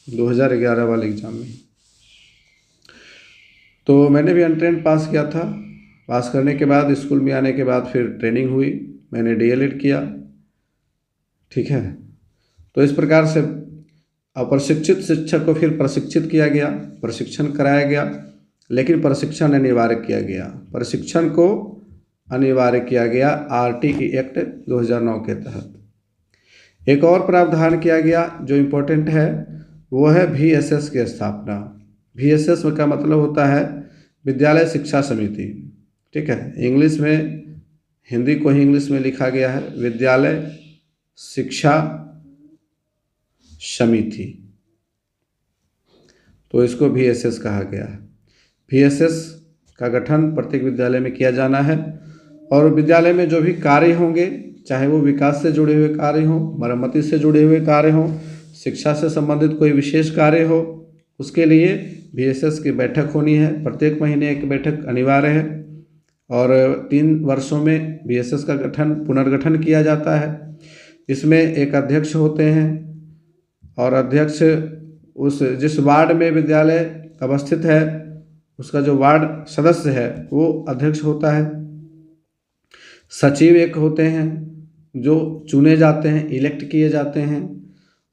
2011 वाले एग्ज़ाम में। तो मैंने भी अनट्रेंड पास किया था। पास करने के बाद स्कूल में आने के बाद फिर ट्रेनिंग हुई, मैंने DLED किया। ठीक है। तो इस प्रकार से अप्रशिक्षित शिक्षक को फिर प्रशिक्षित किया गया, प्रशिक्षण कराया गया, लेकिन प्रशिक्षण अनिवार्य किया गया। प्रशिक्षण को अनिवार्य किया गया RTE एक्ट 2009 के तहत। एक और प्रावधान किया गया जो इम्पोर्टेंट है वो है VSS की स्थापना। VSS का मतलब होता है विद्यालय शिक्षा समिति। ठीक है, इंग्लिश में, हिंदी को ही इंग्लिश में लिखा गया है विद्यालय शिक्षा समिति, तो इसको VSS कहा गया है। VSS का गठन प्रत्येक विद्यालय में किया जाना है, और विद्यालय में जो भी कार्य होंगे, चाहे वो विकास से जुड़े हुए कार्य हों, मरम्मति से जुड़े हुए कार्य हों, शिक्षा से संबंधित कोई विशेष कार्य हो, उसके लिए VSS की बैठक होनी है। प्रत्येक महीने एक बैठक अनिवार्य है, और 3 वर्षों में VSS का पुनर्गठन किया जाता है। इसमें एक अध्यक्ष होते हैं, और अध्यक्ष जिस वार्ड में विद्यालय अवस्थित है उसका जो वार्ड सदस्य है वो अध्यक्ष होता है। सचिव एक होते हैं जो चुने जाते हैं, इलेक्ट किए जाते हैं,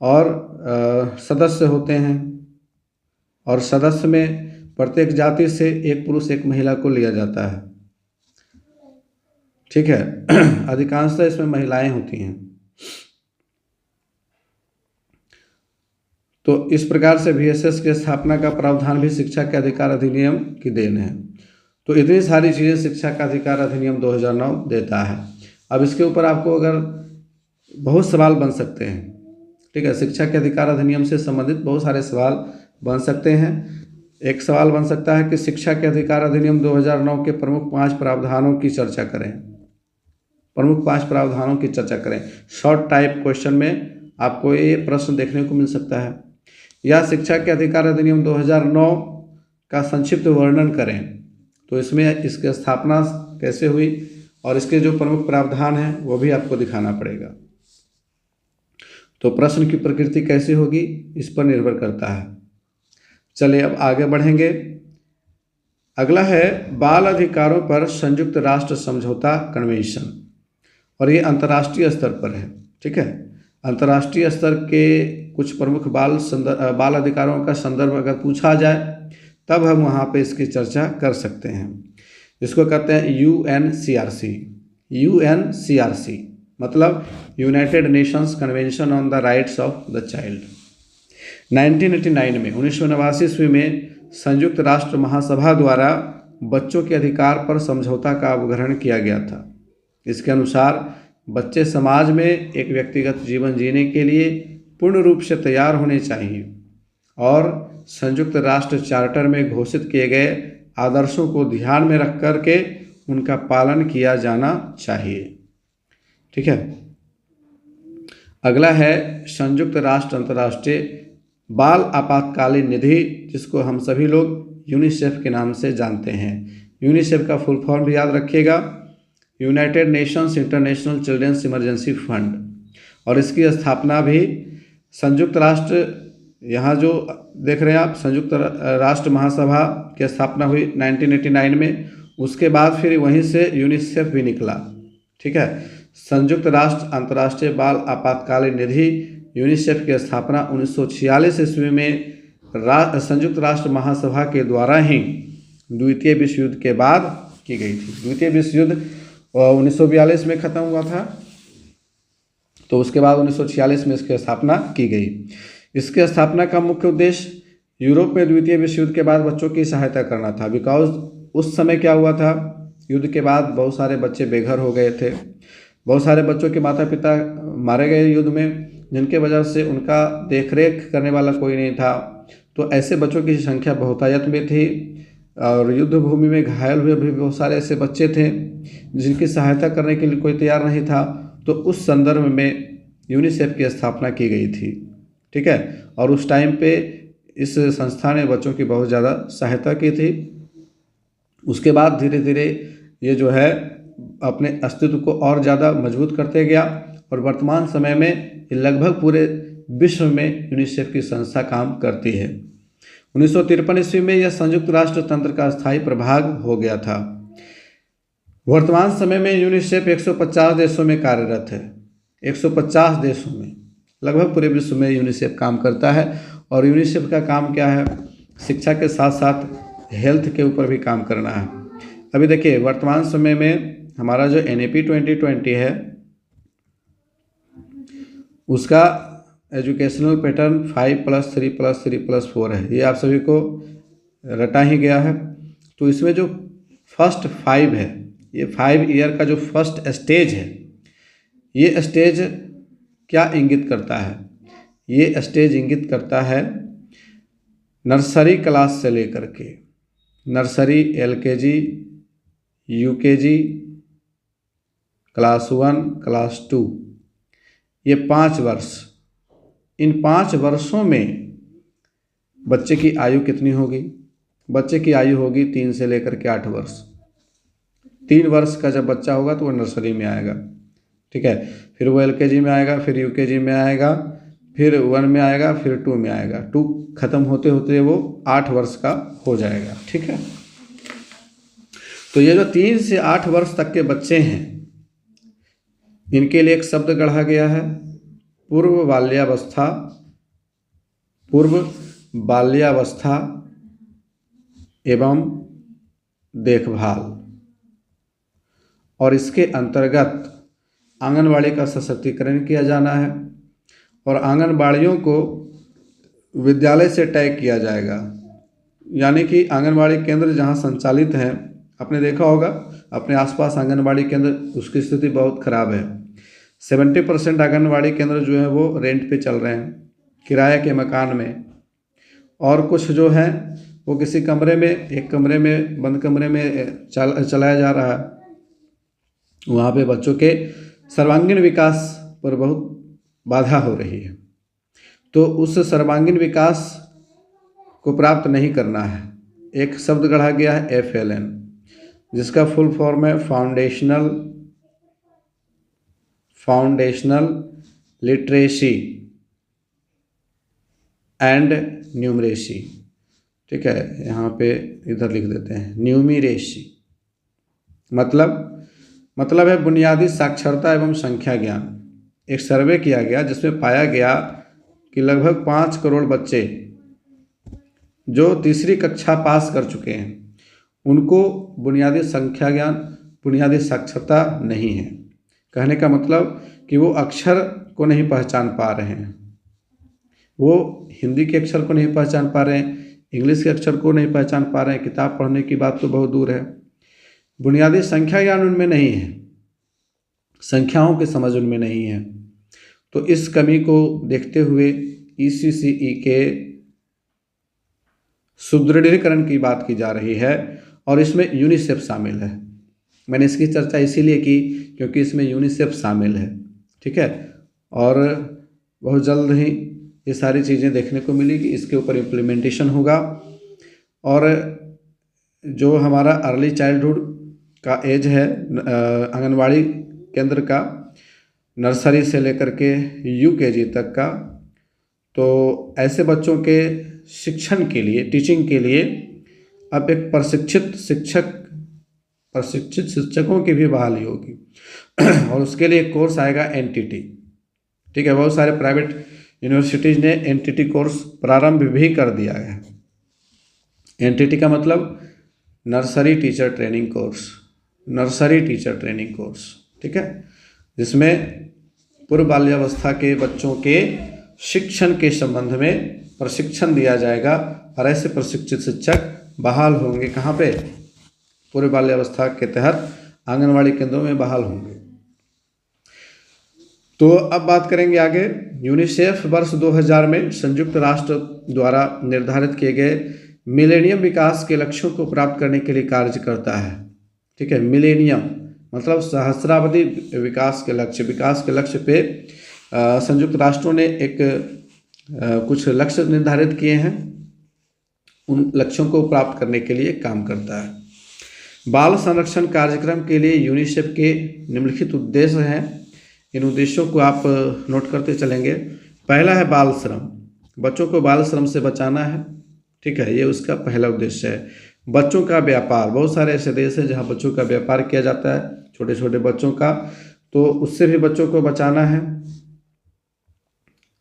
और सदस्य होते हैं, और सदस्य में प्रत्येक जाति से एक पुरुष एक महिला को लिया जाता है। ठीक है। अधिकांशतः इसमें महिलाएं होती हैं। तो इस प्रकार से VSS की स्थापना का प्रावधान भी शिक्षा के अधिकार अधिनियम की देन है। तो इतनी सारी चीज़ें शिक्षा का अधिकार अधिनियम 2009 देता है। अब इसके ऊपर आपको अगर बहुत सवाल बन सकते हैं, ठीक है, शिक्षा के अधिकार अधिनियम से संबंधित बहुत सारे सवाल बन सकते हैं। एक सवाल बन सकता है कि शिक्षा के अधिकार अधिनियम 2009 के प्रमुख 5 प्रावधानों की चर्चा करें, प्रमुख 5 प्रावधानों की चर्चा करें। शॉर्ट टाइप क्वेश्चन में आपको ये प्रश्न देखने को मिल सकता है। या शिक्षा के अधिकार अधिनियम 2009 का संक्षिप्त वर्णन करें। तो इसमें इसकी स्थापना कैसे हुई और इसके जो प्रमुख प्रावधान हैं वो भी आपको दिखाना पड़ेगा। तो प्रश्न की प्रकृति कैसी होगी इस पर निर्भर करता है। चलिए अब आगे बढ़ेंगे। अगला है बाल अधिकारों पर संयुक्त राष्ट्र समझौता कन्वेंशन, और ये अंतर्राष्ट्रीय स्तर पर है। ठीक है, अंतर्राष्ट्रीय स्तर के कुछ प्रमुख बाल अधिकारों का संदर्भ अगर पूछा जाए तब हम वहाँ पे इसकी चर्चा कर सकते हैं। इसको कहते हैं UNCRC। UNCRC मतलब United Nations convention on the rights of the child. 1989 में 1989 ईस्वी में संयुक्त राष्ट्र महासभा द्वारा बच्चों के अधिकार पर समझौता का अवग्रहण किया गया था। इसके अनुसार बच्चे समाज में एक व्यक्तिगत जीवन जीने के लिए पूर्ण रूप से तैयार होने चाहिए और संयुक्त राष्ट्र चार्टर में घोषित किए गए आदर्शों को ध्यान में रख कर के उनका पालन किया जाना चाहिए। ठीक है, अगला है संयुक्त राष्ट्र अंतर्राष्ट्रीय बाल आपातकालीन निधि, जिसको हम सभी लोग यूनिसेफ के नाम से जानते हैं। यूनिसेफ का फुल फॉर्म भी याद रखिएगा, United Nations International Children's Emergency Fund. और इसकी स्थापना भी संयुक्त राष्ट्र, यहाँ जो देख रहे हैं आप, संयुक्त राष्ट्र महासभा की स्थापना हुई 1989 में। उसके बाद फिर वहीं से यूनिसेफ भी निकला। ठीक है, संयुक्त राष्ट्र अंतर्राष्ट्रीय बाल आपातकालीन निधि यूनिसेफ की स्थापना 1946 ईस्वी में संयुक्त राष्ट्र महासभा के द्वारा ही द्वितीय विश्व युद्ध के बाद की गई थी। द्वितीय विश्व युद्ध 1942 में ख़त्म हुआ था, तो उसके बाद 1946 में इसकी स्थापना की गई। इसके स्थापना का मुख्य उद्देश्य यूरोप में द्वितीय विश्व युद्ध के बाद बच्चों की सहायता करना था। बिकॉज उस समय क्या हुआ था, युद्ध के बाद बहुत सारे बच्चे बेघर हो गए थे, बहुत सारे बच्चों के माता पिता मारे गए युद्ध में, जिनके वजह से उनका देखरेख करने वाला कोई नहीं था। तो ऐसे बच्चों की संख्या बहुतायत में थी और युद्ध भूमि में घायल हुए भी बहुत सारे ऐसे बच्चे थे जिनकी सहायता करने के लिए कोई तैयार नहीं था। तो उस संदर्भ में यूनिसेफ की स्थापना की गई थी। ठीक है, और उस टाइम पे इस संस्था ने बच्चों की बहुत ज़्यादा सहायता की थी। उसके बाद धीरे धीरे ये जो है अपने अस्तित्व को और ज़्यादा मजबूत करते गया और वर्तमान समय में लगभग पूरे विश्व में यूनिसेफ की संस्था काम करती है। 1953 ईस्वी में यह संयुक्त राष्ट्र तंत्र का स्थायी प्रभाग हो गया था। वर्तमान समय में यूनिसेफ 150 देशों में कार्यरत है। 150 देशों में, लगभग पूरे विश्व में यूनिसेफ काम करता है। और यूनिसेफ का काम क्या है, शिक्षा के साथ साथ हेल्थ के ऊपर भी काम करना है। अभी देखिए वर्तमान समय में हमारा जो NAP 2020 है उसका एजुकेशनल पैटर्न 5+3+3+4 है। ये आप सभी को रटा ही गया है। तो इसमें जो फर्स्ट 5 है, ये 5 ईयर का जो फर्स्ट स्टेज है, ये स्टेज क्या इंगित करता है, ये स्टेज इंगित करता है नर्सरी क्लास से लेकर के, nursery, LKG, UKG, class 1, class 2, ये 5 वर्ष। इन 5 वर्षों में बच्चे की आयु कितनी होगी? बच्चे की आयु होगी 3 से लेकर के 8 वर्ष। 3 वर्ष का जब बच्चा होगा तो वो नर्सरी में आएगा। ठीक है, फिर वो LKG में आएगा, फिर UKG में आएगा, फिर 1 में आएगा, फिर 2 में आएगा। 2 खत्म होते होते वो 8 वर्ष का हो जाएगा। ठीक है, तो ये जो 3 से 8 वर्ष तक के बच्चे हैं, इनके लिए एक शब्द गढ़ा गया है, पूर्व बाल्यावस्था। पूर्व बाल्यावस्था एवं देखभाल, और इसके अंतर्गत आंगनवाड़ी का सशक्तिकरण किया जाना है और आंगनवाड़ियों को विद्यालय से टैग किया जाएगा। यानी कि आंगनवाड़ी केंद्र जहां संचालित हैं, आपने देखा होगा अपने आसपास आंगनवाड़ी केंद्र, उसकी स्थिति बहुत ख़राब है। 70% आंगनवाड़ी केंद्र जो है वो रेंट पे चल रहे हैं, किराए के मकान में, और कुछ जो है वो किसी कमरे में, एक कमरे में, बंद कमरे में चलाया जा रहा है। वहाँ पे बच्चों के सर्वांगीण विकास पर बहुत बाधा हो रही है। तो उस सर्वांगीण विकास को प्राप्त नहीं करना है। एक शब्द गढ़ा गया है FLN, जिसका फुल फॉर्म है फाउंडेशनल लिटरेसी एंड न्यूमरेसी। ठीक है, यहाँ पे इधर लिख देते हैं न्यूमरेसी। मतलब है बुनियादी साक्षरता एवं संख्या ज्ञान। एक सर्वे किया गया जिसमें पाया गया कि लगभग 5 करोड़ बच्चे जो तीसरी कक्षा पास कर चुके हैं उनको बुनियादी संख्या ज्ञान, बुनियादी साक्षरता नहीं है। कहने का मतलब कि वो अक्षर को नहीं पहचान पा रहे हैं, वो हिंदी के अक्षर को नहीं पहचान पा रहे हैं, इंग्लिश के अक्षर को नहीं पहचान पा रहे हैं, किताब पढ़ने की बात तो बहुत दूर है। बुनियादी संख्या ज्ञान उनमें नहीं है, संख्याओं की समझ उनमें नहीं है। तो इस कमी को देखते हुए ECCE के सुदृढ़ीकरण की बात की जा रही है और इसमें यूनिसेफ शामिल है। मैंने इसकी चर्चा इसीलिए की क्योंकि इसमें यूनिसेफ शामिल है। ठीक है, और बहुत जल्द ही ये सारी चीज़ें देखने को मिलेगी, इसके ऊपर इम्प्लीमेंटेशन होगा। और जो हमारा अर्ली चाइल्डहुड का एज है, आंगनवाड़ी केंद्र का, नर्सरी से लेकर के UKG तक का, तो ऐसे बच्चों के शिक्षण के लिए, टीचिंग के लिए अब एक प्रशिक्षित शिक्षकों की भी बहाली होगी और उसके लिए एक कोर्स आएगा NTT। ठीक है, बहुत सारे प्राइवेट यूनिवर्सिटीज़ ने NTT कोर्स प्रारंभ भी कर दिया है। NTT का मतलब नर्सरी टीचर ट्रेनिंग कोर्स। ठीक है, जिसमें पूर्व बाल्यावस्था के बच्चों के शिक्षण के संबंध में प्रशिक्षण दिया जाएगा और ऐसे प्रशिक्षित शिक्षक बहाल होंगे। कहाँ पे? पूर्व बाल्यावस्था के तहत आंगनवाड़ी केंद्रों में बहाल होंगे। तो अब बात करेंगे आगे। यूनिसेफ वर्ष 2000 में संयुक्त राष्ट्र द्वारा निर्धारित किए गए मिलेनियम विकास के लक्ष्यों को प्राप्त करने के लिए कार्य करता है। ठीक है, मिलेनियम मतलब सहस्राब्दी विकास के लक्ष्य पे संयुक्त राष्ट्रों ने एक कुछ लक्ष्य निर्धारित किए हैं, उन लक्ष्यों को प्राप्त करने के लिए काम करता है। बाल संरक्षण कार्यक्रम के लिए यूनिसेफ के निम्नलिखित उद्देश्य हैं। इन उद्देश्यों को आप नोट करते चलेंगे। पहला है बाल श्रम, बच्चों को बाल श्रम से बचाना है। ठीक है, ये उसका पहला उद्देश्य है। बच्चों का व्यापार, बहुत सारे ऐसे देश हैं जहाँ बच्चों का व्यापार किया जाता है, छोटे छोटे बच्चों का, तो उससे भी बच्चों को बचाना है।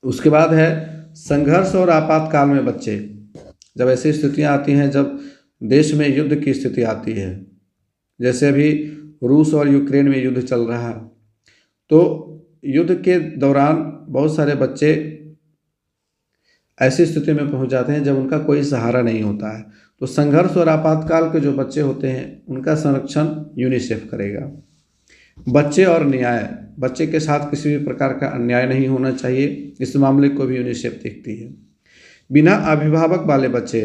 उसके बाद है संघर्ष और आपातकाल में बच्चे, जब ऐसी स्थितियाँ आती हैं, जब देश में युद्ध की स्थिति आती है, जैसे अभी रूस और यूक्रेन में युद्ध चल रहा है, तो युद्ध के दौरान बहुत सारे बच्चे ऐसी स्थिति में पहुंच जाते हैं जब उनका कोई सहारा नहीं होता है। तो संघर्ष और आपातकाल के जो बच्चे होते हैं उनका संरक्षण यूनिसेफ करेगा। बच्चे और न्याय, बच्चे के साथ किसी भी प्रकार का अन्याय नहीं होना चाहिए, इस मामले को भी यूनिसेफ देखती है। बिना अभिभावक वाले बच्चे,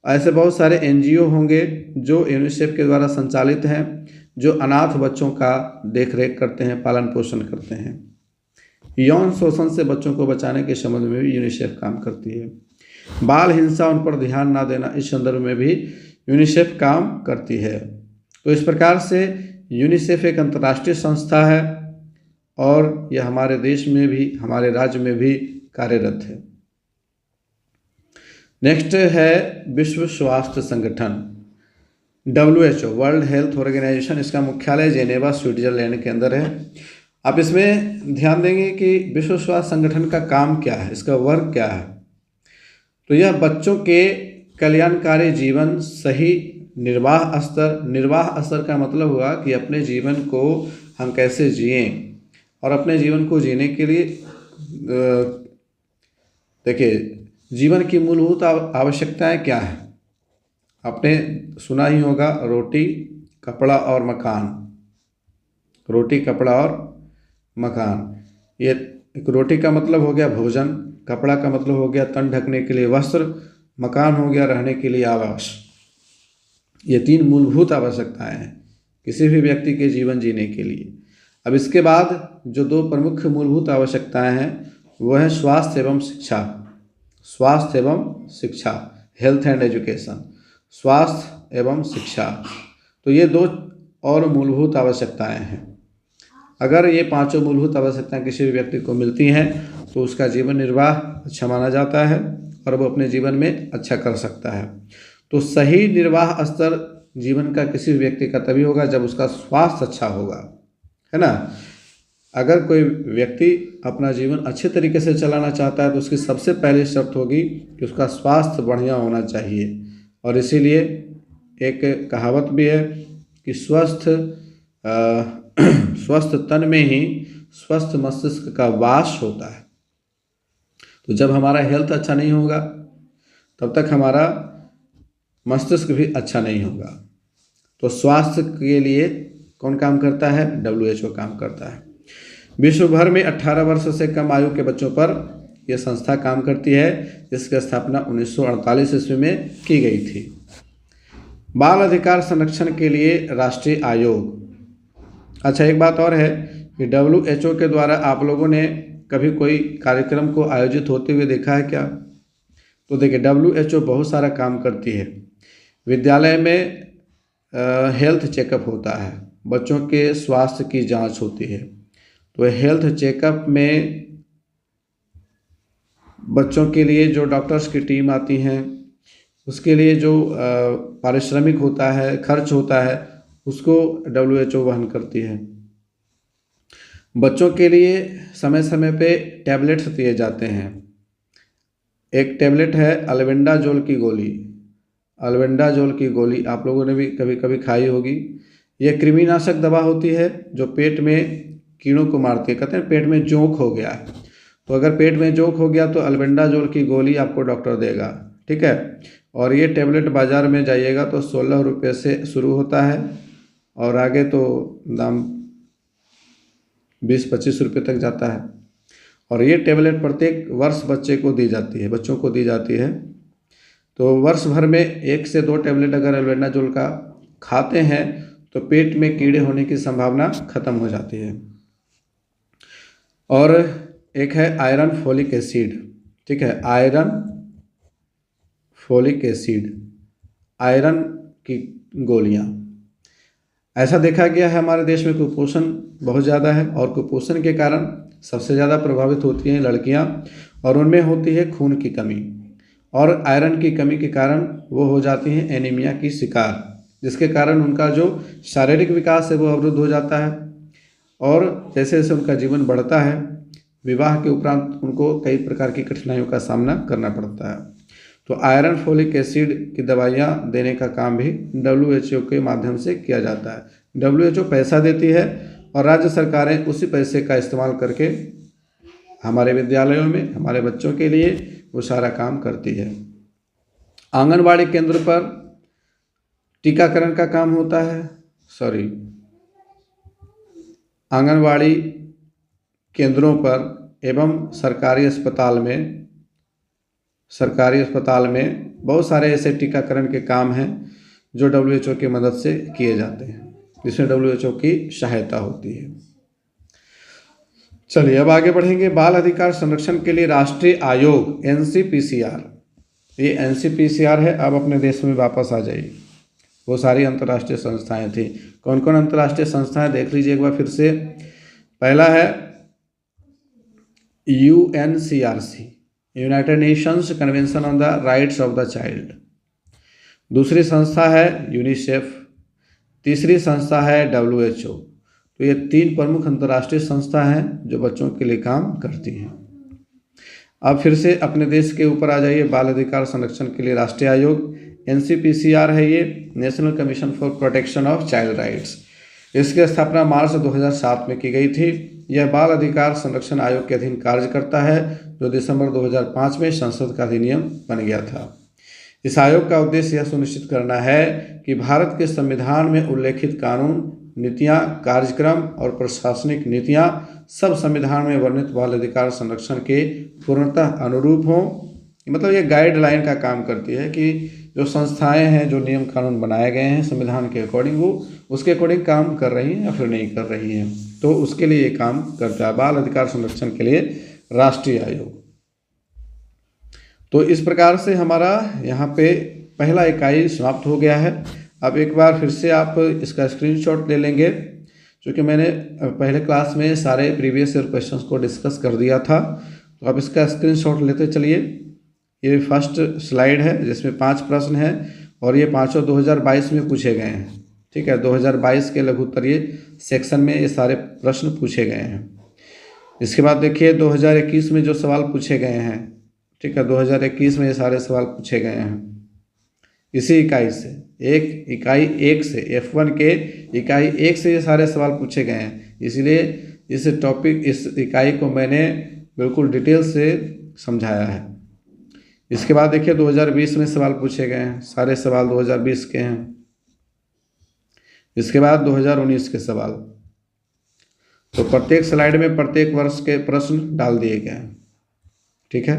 ऐसे बहुत सारे NGO होंगे जो यूनिसेफ के द्वारा संचालित हैं, जो अनाथ बच्चों का देखरेख करते हैं, पालन पोषण करते हैं। यौन शोषण से बच्चों को बचाने के संबंध में भी यूनिसेफ काम करती है। बाल हिंसा, उन पर ध्यान ना देना, इस संदर्भ में भी यूनिसेफ काम करती है। तो इस प्रकार से यूनिसेफ एक अंतर्राष्ट्रीय संस्था है और यह हमारे देश में भी, हमारे राज्य में भी कार्यरत है। नेक्स्ट है विश्व स्वास्थ्य संगठन, WHO, वर्ल्ड हेल्थ ऑर्गेनाइजेशन। इसका मुख्यालय जेनेवा, स्विट्जरलैंड के अंदर है। आप इसमें ध्यान देंगे कि विश्व स्वास्थ्य संगठन का काम क्या है, इसका वर्क क्या है। तो यह बच्चों के कल्याणकारी जीवन, सही निर्वाह स्तर का मतलब हुआ कि अपने जीवन को हम कैसे जिएं, और अपने जीवन को जीने के लिए देखिए जीवन की मूलभूत आवश्यकताएं क्या हैं। आपने सुना ही होगा, रोटी, कपड़ा और मकान। रोटी, कपड़ा और मकान। ये रोटी का मतलब हो गया भोजन, कपड़ा का मतलब हो गया तन ढकने के लिए वस्त्र, मकान हो गया रहने के लिए आवास। ये 3 मूलभूत आवश्यकताएं हैं किसी भी व्यक्ति के जीवन जीने के लिए। अब इसके बाद जो 2 प्रमुख मूलभूत आवश्यकताएं हैं वो है स्वास्थ्य एवं शिक्षा, हेल्थ एंड एजुकेशन, स्वास्थ्य एवं शिक्षा। तो ये 2 और मूलभूत आवश्यकताएं हैं। अगर ये 5 मूलभूत आवश्यकताएं किसी भी व्यक्ति को मिलती हैं तो उसका जीवन निर्वाह अच्छा माना जाता है और वो अपने जीवन में अच्छा कर सकता है। तो सही निर्वाह स्तर जीवन का किसी भी व्यक्ति का तभी होगा जब उसका स्वास्थ्य अच्छा होगा, है ना। अगर कोई व्यक्ति अपना जीवन अच्छे तरीके से चलाना चाहता है तो उसकी सबसे पहली शर्त होगी कि उसका स्वास्थ्य बढ़िया होना चाहिए। और इसीलिए एक कहावत भी है कि स्वस्थ तन में ही स्वस्थ मस्तिष्क का वास होता है। तो जब हमारा हेल्थ अच्छा नहीं होगा तब तक हमारा मस्तिष्क भी अच्छा नहीं होगा। तो स्वास्थ्य के लिए कौन काम करता है? WHO काम करता है। विश्व भर में 18 वर्ष से कम आयु के बच्चों पर यह संस्था काम करती है, जिसकी स्थापना 1948 ईस्वी में की गई थी। बाल अधिकार संरक्षण के लिए राष्ट्रीय आयोग। अच्छा, एक बात और है कि WHO के द्वारा आप लोगों ने कभी कोई कार्यक्रम को आयोजित होते हुए देखा है क्या? तो देखिए, WHO बहुत सारा काम करती है। विद्यालय में हेल्थ चेकअप होता है, बच्चों के स्वास्थ्य की जांच होती है। तो हेल्थ चेकअप में बच्चों के लिए जो डॉक्टर्स की टीम आती हैं, उसके लिए जो पारिश्रमिक होता है, खर्च होता है, उसको WHO वहन करती है। बच्चों के लिए समय समय पे टैबलेट्स दिए जाते हैं। एक टैबलेट है अल्बेंडाजोल की गोली। अल्बेंडाजोल की गोली आप लोगों ने भी कभी कभी खाई होगी। यह कृमिनाशक दवा होती है जो पेट में कीड़ों को मारती है। कहते हैं पेट में जोंक हो गया है, तो अगर पेट में जोंक हो गया तो अल्बेंडाजोल की गोली आपको डॉक्टर देगा, ठीक है। और ये टैबलेट बाज़ार में जाइएगा तो 16 रुपये से शुरू होता है और आगे तो दाम 20-25 रुपये तक जाता है। और ये टैबलेट प्रत्येक वर्ष बच्चों को दी जाती है। तो वर्ष भर में 1 से 2 टैबलेट अगर अल्बेंडाजोल का खाते हैं तो पेट में कीड़े होने की संभावना खत्म हो जाती है। और एक है आयरन फोलिक एसिड, ठीक है, आयरन फोलिक एसिड, आयरन की गोलियां। ऐसा देखा गया है हमारे देश में कुपोषण बहुत ज़्यादा है और कुपोषण के कारण सबसे ज़्यादा प्रभावित होती हैं लड़कियां और उनमें होती है खून की कमी और आयरन की कमी के कारण वो हो जाती हैं एनीमिया की शिकार, जिसके कारण उनका जो शारीरिक विकास है वो अवरुद्ध हो जाता है। और जैसे जैसे उनका जीवन बढ़ता है, विवाह के उपरांत उनको कई प्रकार की कठिनाइयों का सामना करना पड़ता है। तो आयरन फोलिक एसिड की दवाइयाँ देने का काम भी WHO के माध्यम से किया जाता है। WHO पैसा देती है और राज्य सरकारें उसी पैसे का इस्तेमाल करके हमारे विद्यालयों में हमारे बच्चों के लिए वो सारा काम करती है। आंगनबाड़ी केंद्र पर टीकाकरण का काम होता है, आंगनबाड़ी केंद्रों पर एवं सरकारी अस्पताल में बहुत सारे ऐसे टीकाकरण के काम हैं जो WHO की मदद से किए जाते हैं, जिसमें WHO की सहायता होती है। चलिए अब आगे बढ़ेंगे। बाल अधिकार संरक्षण के लिए राष्ट्रीय आयोग NCPCR, ये NCPCR है। अब अपने देश में वापस आ जाइए। वो सारी अंतर्राष्ट्रीय संस्थाएं थी। कौन कौन अंतर्राष्ट्रीय संस्थाएं देख लीजिए एक बार फिर से। पहला है UNCRC, United Nations convention on the rights of the child. दूसरी संस्था है यूनिसेफ। तीसरी संस्था है WHO। तो ये 3 प्रमुख अंतर्राष्ट्रीय संस्था हैं जो बच्चों के लिए काम करती हैं। अब फिर से अपने देश के ऊपर आ जाइए। बाल अधिकार संरक्षण के लिए राष्ट्रीय आयोग NCPCR है, ये national commission for protection of child rights. इसकी स्थापना मार्च 2007 में की गई थी। यह बाल अधिकार संरक्षण आयोग के अधीन कार्य करता है, जो दिसंबर 2005 में संसद का अधिनियम बन गया था। इस आयोग का उद्देश्य यह सुनिश्चित करना है कि भारत के संविधान में उल्लेखित कानून, नीतियाँ, कार्यक्रम और प्रशासनिक नीतियाँ सब संविधान में वर्णित बाल अधिकार संरक्षण के पूर्णतः अनुरूप हों। मतलब ये गाइडलाइन का काम करती है कि जो संस्थाएं हैं, जो नियम कानून बनाए गए हैं संविधान के अकॉर्डिंग, वो उसके अकॉर्डिंग काम कर रही हैं या फिर नहीं कर रही हैं। तो उसके लिए ये काम करता है बाल अधिकार संरक्षण के लिए राष्ट्रीय आयोग। तो इस प्रकार से हमारा यहाँ पे पहला इकाई समाप्त हो गया है। अब एक बार फिर से आप इसका स्क्रीनशॉट ले लेंगे, क्योंकि मैंने पहले क्लास में सारे प्रीवियस ईयर क्वेश्चंस को डिस्कस कर दिया था। तो आप इसका स्क्रीनशॉट लेते चलिए। ये फर्स्ट स्लाइड है जिसमें 5 प्रश्न हैं और ये पाँचों 2022 में पूछे गए हैं। ठीक है, 2022 के लघु उत्तरीय सेक्शन में ये सारे प्रश्न पूछे गए हैं। इसके बाद देखिए 2021 में जो सवाल पूछे गए हैं। ठीक है, 2021 में ये सारे सवाल पूछे गए हैं इसी इकाई से, इकाई 1 से, F1 के इकाई 1 से ये सारे सवाल पूछे गए हैं। इसलिए इस इकाई को मैंने बिल्कुल डिटेल से समझाया है। इसके बाद देखिए 2020 में सवाल पूछे गए हैं, सारे सवाल 2020 के हैं। इसके बाद 2019 के सवाल, तो प्रत्येक स्लाइड में प्रत्येक वर्ष के प्रश्न डाल दिए गए हैं। ठीक है,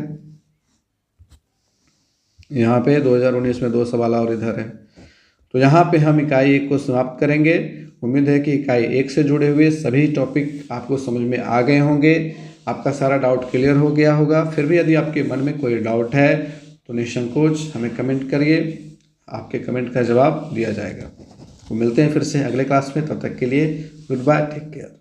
यहाँ पे 2019 में 2 सवाल और इधर है। तो यहाँ पे हम इकाई 1 को समाप्त करेंगे। उम्मीद है कि इकाई 1 से जुड़े हुए सभी टॉपिक आपको समझ में आ गए होंगे, आपका सारा डाउट क्लियर हो गया होगा। फिर भी यदि आपके मन में कोई डाउट है तो निसंकोच हमें कमेंट करिए, आपके कमेंट का जवाब दिया जाएगा। तो मिलते हैं फिर से अगले क्लास में, तब तक के लिए गुड बाय, टेक केयर।